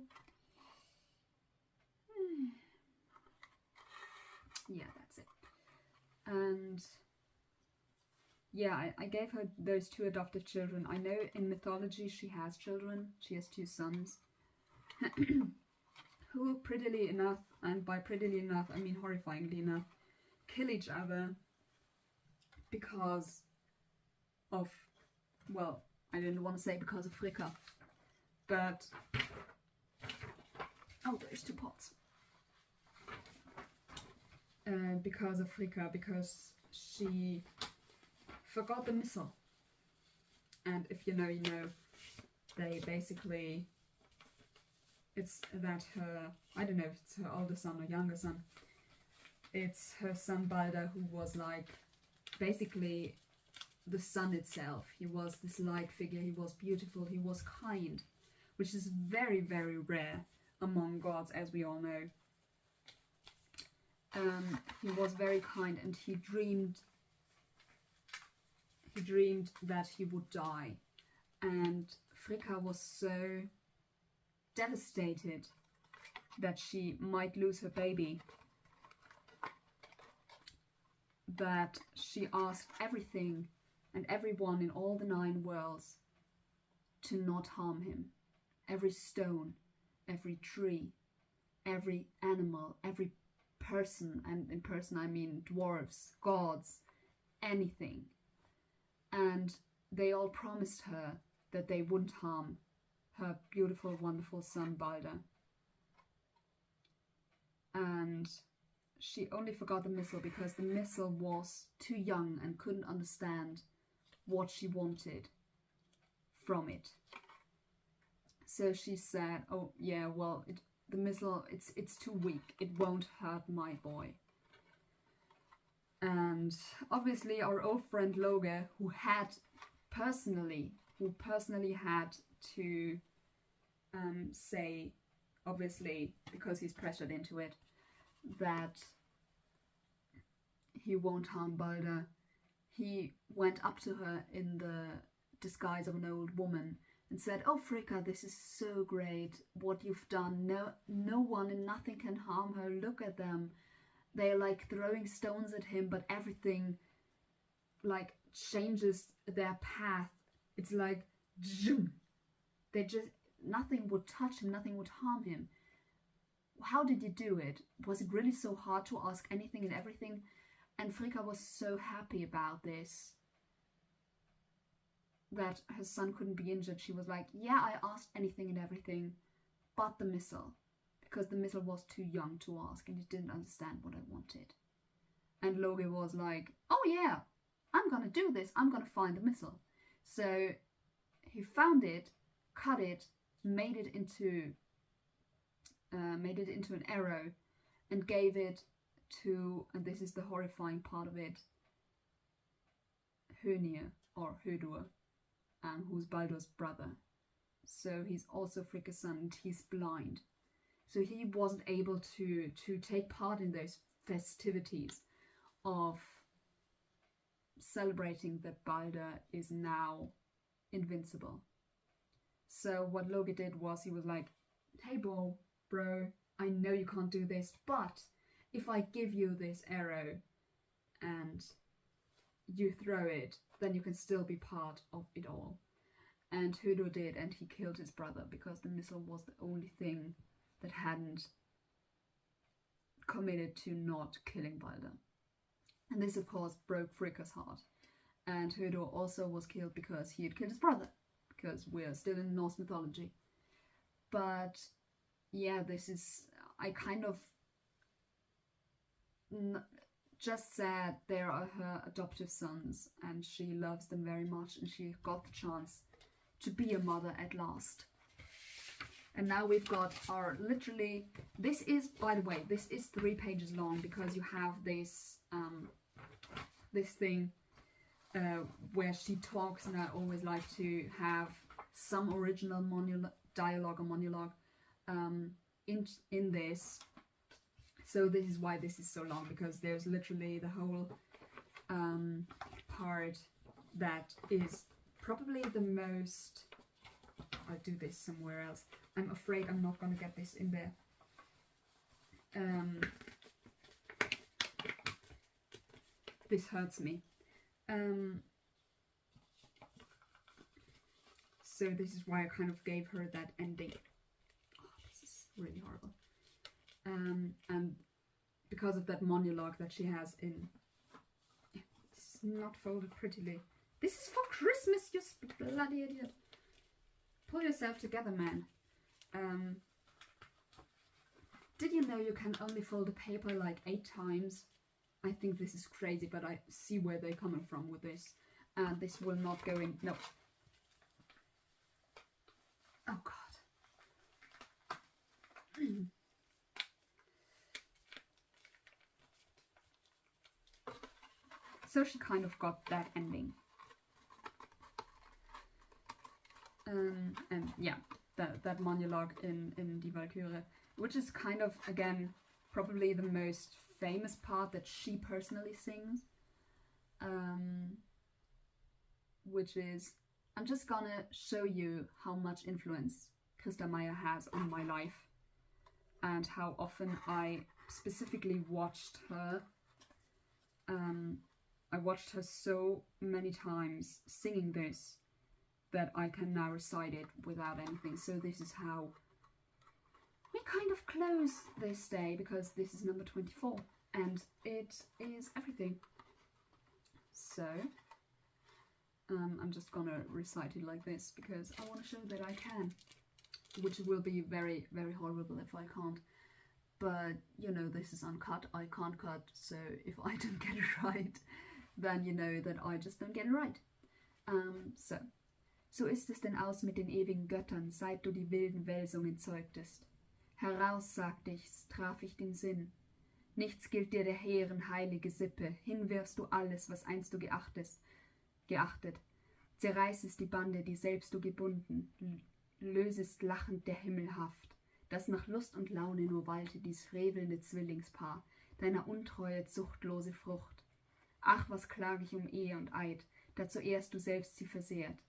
Yeah, that's it. And yeah, I gave her those two adoptive children. I know in mythology she has children. She has 2 sons who prettily enough, and by prettily enough I mean horrifyingly enough, kill each other because of, well, I didn't want to say because of Fricka, but oh, there's 2 pots. Because of Fricka, because she forgot the missile. And if you know, you know. They basically, it's that her, I don't know if it's her older son or younger son, it's her son Balder, who was like basically the sun itself. He was this light figure, he was beautiful, he was kind, which is very, very rare among gods, as we all know. He was very kind, and he dreamed that he would die, and Fricka was so devastated that she might lose her baby that she asked everything and everyone in all the 9 worlds to not harm him. Every stone, every tree, every animal, every person, and in person I mean dwarves, gods, anything. And they all promised her that they wouldn't harm her beautiful, wonderful son Balder. And she only forgot the missile because the missile was too young and couldn't understand what she wanted from it. So she said, oh yeah, well, the missile, it's too weak, it won't hurt my boy. And And obviously our old friend Loge, who personally had to say, obviously because he's pressured into it, that he won't harm Balder. He went up to her in the disguise of an old woman and said, "Oh Fricka, this is so great what you've done. No one and nothing can harm her. Look at them. They're like throwing stones at him, but everything like changes their path. It's like zoom. They just, nothing would touch him, nothing would harm him. How did you do it? Was it really so hard to ask anything and everything?" And Fricka was so happy about this, that her son couldn't be injured. She was like, "Yeah, I asked anything and everything but the missile, because the missile was too young to ask and it didn't understand what I wanted." And Loge was like, "Oh yeah, I'm gonna do this. I'm gonna find the missile." So he found it, cut it, made it into an arrow, and gave it to, and this is the horrifying part of it, Hönir or Hödur, who's Baldur's brother. So he's also Fricka's son, and he's blind. So he wasn't able to take part in those festivities of celebrating that Baldur is now invincible. So what Loge did was, he was like, "Hey bro, I know you can't do this, but if I give you this arrow and you throw it, then you can still be part of it all." And Hödur did, and he killed his brother, because the missile was the only thing that hadn't committed to not killing Baldur. And this of course broke Fricka's heart. And Hödur also was killed because he had killed his brother, because we're still in Norse mythology. But yeah, this is, I kind of just said they are her adoptive sons and she loves them very much, and she got the chance to be a mother at last. And now we've got our, literally, this is, by the way, this is 3 pages long, because you have this this thing where she talks, and I always like to have some original dialogue or monologue in this. So this is why this is so long, because there's literally the whole part that is probably the most... I'll do this somewhere else. I'm afraid I'm not going to get this in there. This hurts me. So this is why I kind of gave her that ending. Oh, this is really horrible. And because of that monologue that she has in... This is not folded prettily. This is for Christmas, you bloody idiot. Pull yourself together, man. Did you know you can only fold a paper like 8 times? I think this is crazy, but I see where they're coming from with this. And this will not go in... No. Oh, God. So she kind of got that ending. And yeah, that monologue in Die Valkyrie, which is kind of, again, probably the most famous part that she personally sings, which is, I'm just gonna show you how much influence Christa Meyer has on my life, and how often I specifically watched her. I watched her so many times singing this that I can now recite it without anything. So this is how we kind of close this day, because this is number 24 and it is everything. So I'm just gonna recite it like this, because I want to show that I can, which will be very, very horrible if I can't. But, you know, this is uncut, I can't cut, so if I don't get it right, then you know that I just don't get it right. So ist es denn aus mit den ewigen Göttern, seit du die wilden Wälsungen zeugtest. Heraus, sagt ich's, traf ich den Sinn. Nichts gilt dir der hehren heilige Sippe, hinwirfst du alles, was einst du geachtet. Zerreißest die Bande, die selbst du gebunden, lösest lachend der Himmelhaft, dass nach Lust und Laune nur walte dies frevelnde Zwillingspaar, deiner Untreue zuchtlose Frucht. Ach, was klag ich um Ehe und Eid, da zuerst du selbst sie versehrt.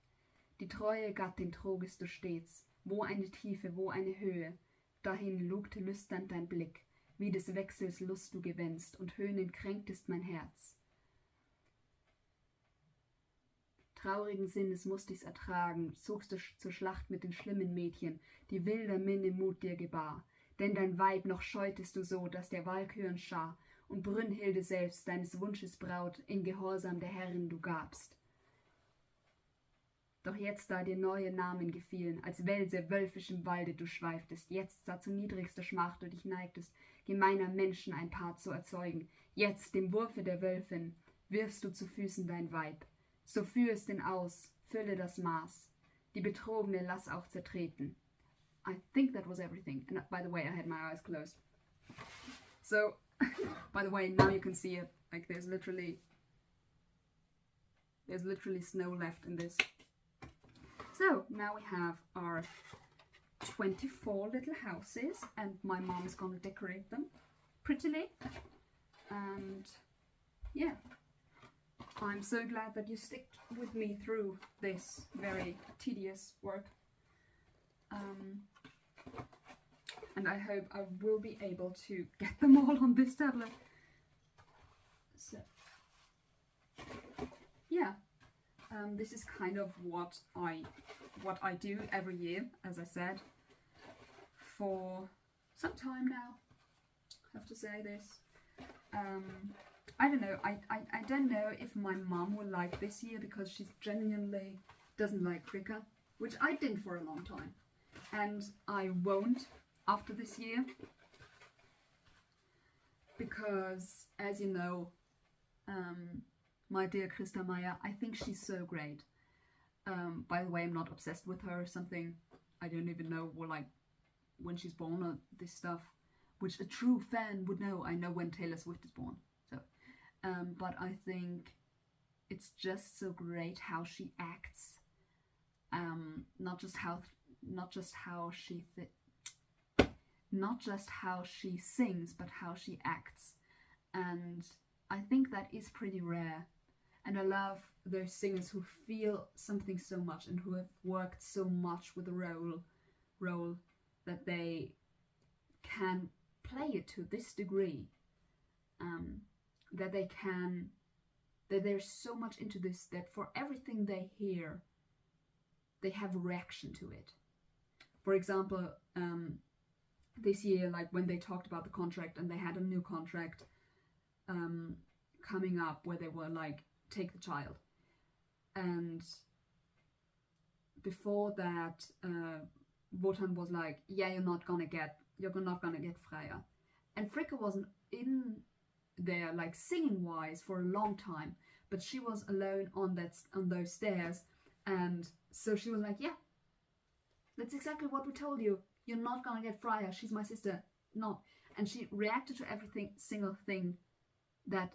Die treue Gattin trogest du stets, wo eine Tiefe, wo eine Höhe, dahin lugte lüstern dein Blick, wie des Wechsels Lust du gewänzt, und höhnend kränktest mein Herz. Traurigen Sinnes mußt ich's ertragen, zogst du zur Schlacht mit den schlimmen Mädchen, die wilder Minne Mut dir gebar, denn dein Weib noch scheutest du so, dass der Walküren Schar und Brünnhilde selbst, deines Wunsches Braut, in Gehorsam der Herrin du gabst. Doch jetzt, da dir neue Namen gefielen, als Welse wölfisch im Walde du schweiftest, jetzt, da zu niedrigster Schmach du dich neigtest, gemeiner Menschen ein Paar zu erzeugen, jetzt, dem Wurfe der Wölfin, wirfst du zu Füßen dein Weib. So führ es denn aus, fülle das Maß, die Betrogene lass auch zertreten. I think that was everything, and by the way, I had my eyes closed. So, by the way, now you can see it, like there's literally snow left in this. So, now we have our 24 little houses, and my mom's gonna decorate them prettily. And yeah, I'm so glad that you stick with me through this very tedious work. And I hope I will be able to get them all on this tablet. So, yeah. This is kind of what I do every year, as I said, for some time now. I have to say this. I don't know. I don't know if my mom will like this year, because she genuinely doesn't like Fricka, which I didn't for a long time, and I won't after this year, because, as you know, my dear Christa Meyer, I think she's so great. By the way, I'm not obsessed with her or something. I don't even know when she's born or this stuff, which a true fan would know. I know when Taylor Swift is born. So, but I think it's just so great how she acts. Not just how she sings, but how she acts. And I think that is pretty rare. And I love those singers who feel something so much and who have worked so much with the role that they can play it to this degree. That they're so much into this that for everything they hear, they have a reaction to it. For example, this year, like when they talked about the contract and they had a new contract coming up where they were like, take the child. And before that, Wotan was like, yeah, you're not gonna get Freya. And Fricka wasn't in there like singing wise for a long time, but she was alone on those stairs, and so she was like, yeah, that's exactly what we told you. You're not gonna get Freya, she's my sister. No. And she reacted to every single thing that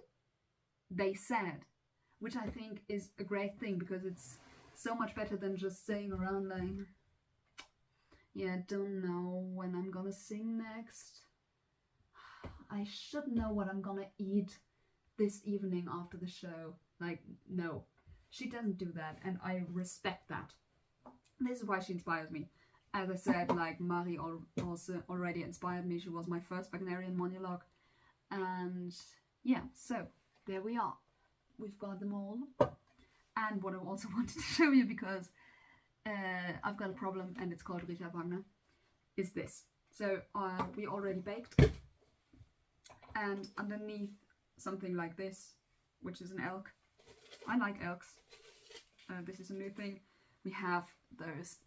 they said, which I think is a great thing, because it's so much better than just saying around like, yeah, don't know when I'm gonna sing next. I should know what I'm gonna eat this evening after the show. Like, no, she doesn't do that, and I respect that. This is why she inspires me. As I said, like, Marie also already inspired me. She was my first Wagnerian monologue. And yeah, so there we are. We've got them all. And what I also wanted to show you, because I've got a problem and it's called Richard Wagner, is this. So we already baked. And underneath something like this, which is an elk. I like elks. This is a new thing. We have those.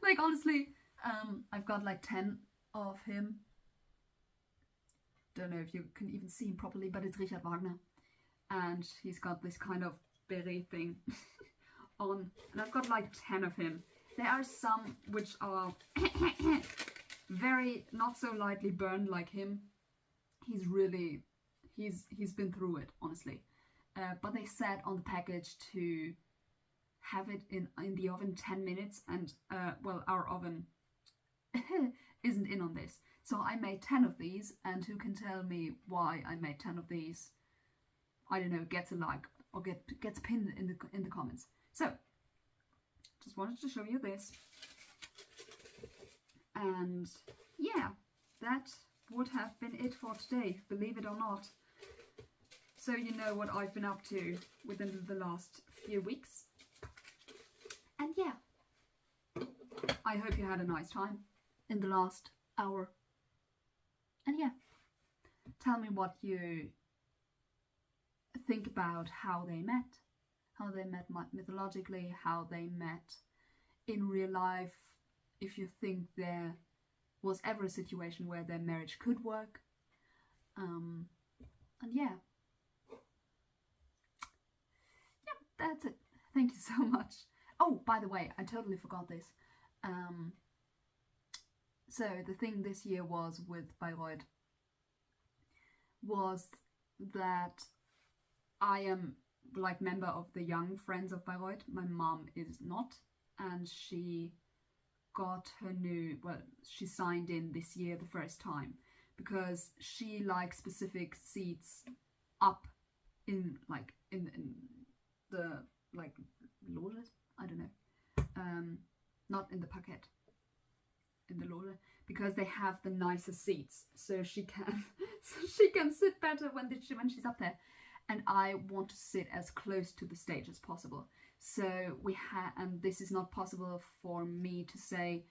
Like, honestly, I've got like 10 of him. Don't know if you can even see him properly, but it's Richard Wagner. And he's got this kind of beret thing on. And I've got like 10 of him. There are some which are very not so lightly burned like him. he's been through it, honestly. But they said on the package to have it in the oven 10 minutes, and well, our oven isn't in on this. So I made 10 of these, and who can tell me why I made 10 of these? I don't know, gets a like or gets pinned in the comments. So just wanted to show you this. And yeah, that would have been it for today, believe it or not. So you know what I've been up to within the last few weeks. And yeah, I hope you had a nice time in the last hour. And yeah, tell me what you think about how they met mythologically, how they met in real life, if you think there was ever a situation where their marriage could work. And yeah, that's it. Thank you so much. Oh, by the way, I totally forgot this. So the thing this year was with Bayreuth was that I am like member of the Young Friends of Bayreuth. My mom is not, and she got her new, well, she signed in this year the first time, because she likes specific seats up in the like Lode, I don't know, not in the packet, in the Lode, because they have the nicer seats, so she can sit better when she's up there. And I want to sit as close to the stage as possible. So and this is not possible for me to say,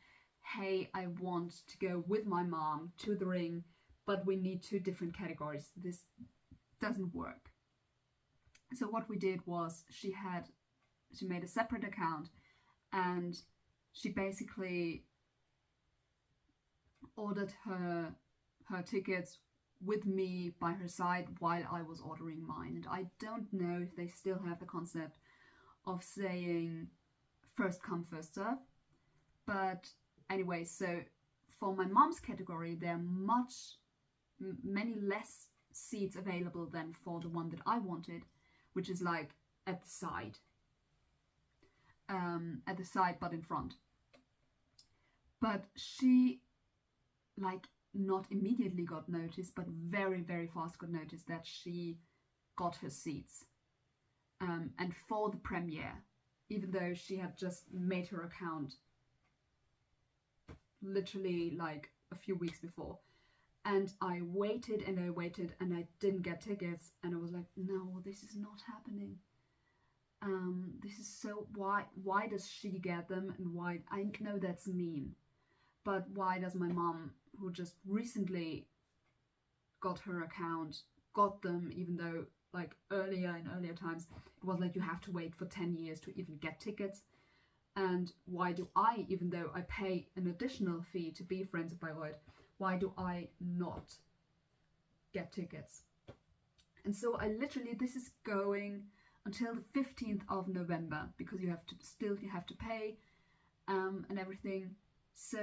hey, I want to go with my mom to the ring, but we need 2 different categories. This doesn't work. So what we did was she made a separate account, and she basically ordered her tickets with me by her side while I was ordering mine. And I don't know if they still have the concept of saying first come, first serve. But anyway, so for my mom's category, there are many less seats available than for the one that I wanted, which is like at the side. But in front. But she not immediately got notice, but very, very fast got notice that she got her seats. And for the premiere, even though she had just made her account literally like a few weeks before. And I waited and I waited and I didn't get tickets, and I was like, no, this is not happening. This is so, why does she get them, and why, I know that's mean, but why does my mom, who just recently got her account, got them, even though like in earlier times it was like you have to wait for 10 years to even get tickets? And why do I, even though I pay an additional fee to be Friends of Bayreuth, why do I not get tickets? And so I literally, this is going until the 15th of November, because you have to pay and everything. So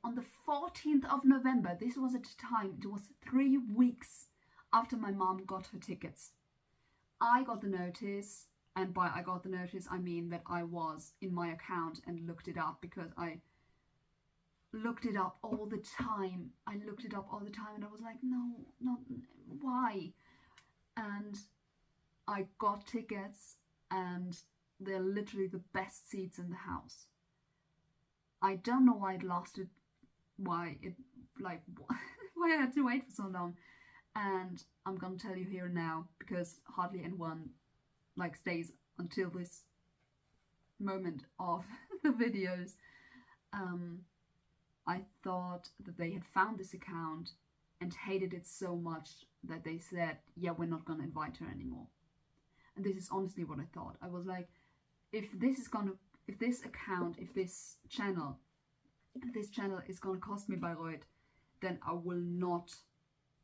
on the 14th of November, this was at the time, it was 3 weeks after my mom got her tickets, I got the notice. And by I got the notice, I mean that I was in my account and looked it up, because I looked it up all the time. And I was like, no, not why? And I got tickets, and they're literally the best seats in the house. I don't know why it lasted, why I had to wait for so long. And I'm gonna tell you here and now, because hardly anyone stays until this moment of the videos. I thought that they had found this account and hated it so much that they said, yeah, we're not gonna invite her anymore. And this is honestly what I thought. I was like, if this channel is gonna cost me Bayreuth, then I will not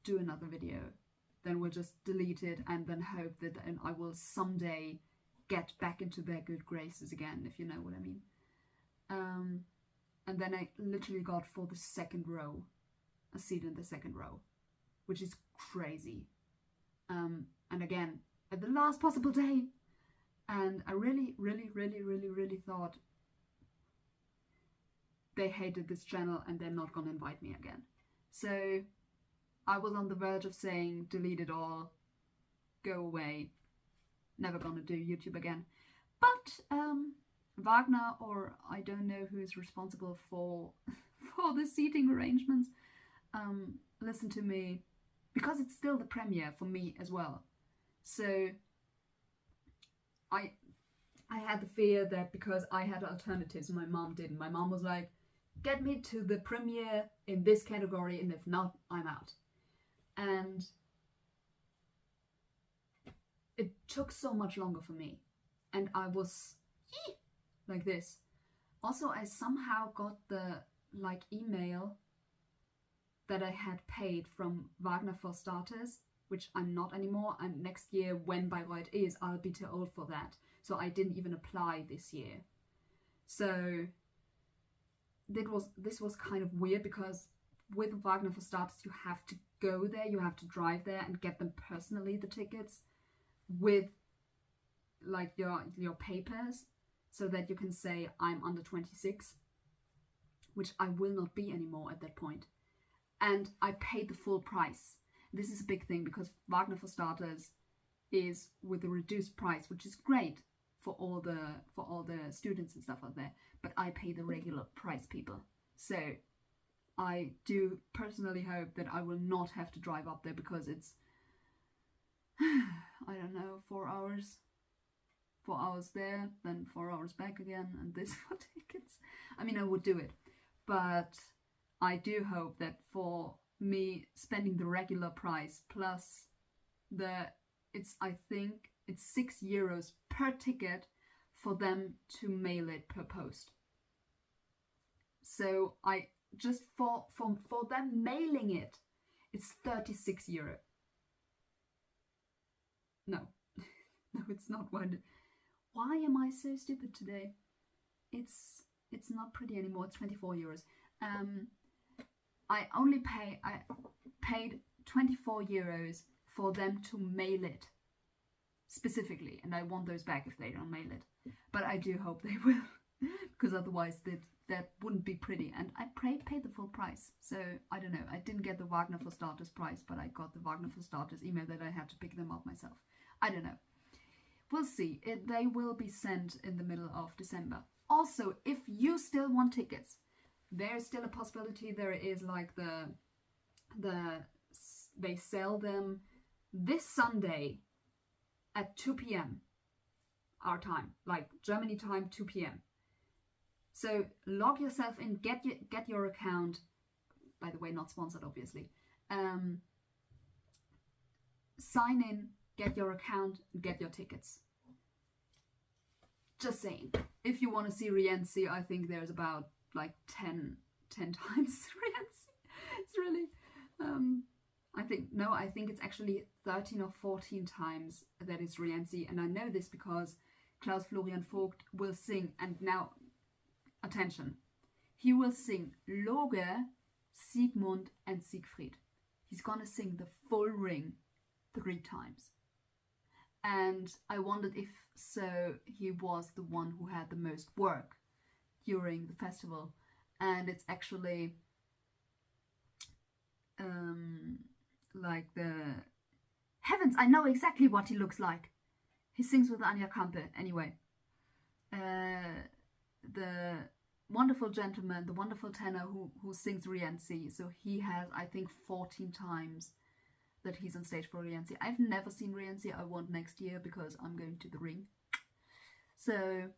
do another video. Then we'll just delete it and then hope that I will someday get back into their good graces again, if you know what I mean. And then I literally got for the second row, a seat in the second row. which is crazy. And again, at the last possible day. And I really thought they hated this channel and they're not gonna invite me again. So I was on the verge of saying, delete it all, go away, never gonna do YouTube again. But Wagner, or I don't know who is responsible for the seating arrangements, listen to me, because it's still the premiere for me as well. So I had the fear that because I had alternatives, my mom didn't. My mom was like, get me to the premiere in this category, and if not, I'm out. And it took so much longer for me. And I was like this. Also, I somehow got the email that I had paid from Wagner for Starters, which I'm not anymore. And next year, when Bayreuth is, I'll be too old for that. So I didn't even apply this year. So this was kind of weird, because with Wagner for Starters, you have to go there, you have to drive there and get them personally, the tickets, with like your papers, so that you can say I'm under 26, which I will not be anymore at that point. And I paid the full price. This is a big thing, because Wagner for Starters is with a reduced price, which is great for all the students and stuff out there, but I pay the regular price, people. So I do personally hope that I will not have to drive up there, because it's I don't know, 4 hours. 4 hours there, then 4 hours back again, and this for tickets. I mean, I would do it, but I do hope that for me spending the regular price plus I think it's €6 per ticket for them to mail it per post. So I just for them mailing it, it's €36. No, no, it's not. Why am I so stupid today? It's not pretty anymore. It's €24. I paid €24 for them to mail it specifically, and I want those back if they don't mail it. But I do hope they will, because otherwise that wouldn't be pretty. And I paid the full price. So I don't know. I didn't get the Wagner for Starters price, but I got the Wagner for Starters email that I had to pick them up myself. I don't know. We'll see. They will be sent in the middle of December. Also, if you still want tickets, there's still a possibility. There is like they sell them this Sunday at 2 p.m. our time, like Germany time, 2 p.m. So log yourself in, get your account. By the way, not sponsored, obviously. Sign in, get your account, get your tickets. Just saying. If you want to see Rienzi, I think there's about like 10 times Rienzi. It's really, I think it's actually 13 or 14 times that is Rienzi. And I know this because Klaus Florian Vogt will sing, and now, attention, he will sing Loge, Siegmund and Siegfried. He's gonna sing the full ring 3 times. And I wondered if so he was the one who had the most work during the festival. And it's actually like the heavens, I know exactly what he looks like. He sings with Anja Kampe. Anyway, the wonderful gentleman, the wonderful tenor who sings Rienzi. So he has, I think, 14 times that he's on stage for Rienzi. I've never seen Rienzi. I want next year because I'm going to the Ring. So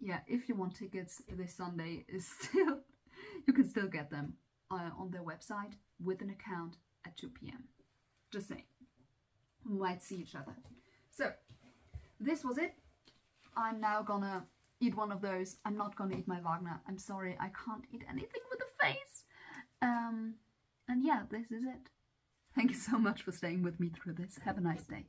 yeah, if you want tickets, this Sunday is still, you can still get them on their website with an account at 2 p.m. Just saying. We might see each other. So this was it. I'm now gonna eat one of those. I'm not gonna eat my Wagner. I'm sorry, I can't eat anything with a face. And yeah, this is it. Thank you so much for staying with me through this. Have a nice day.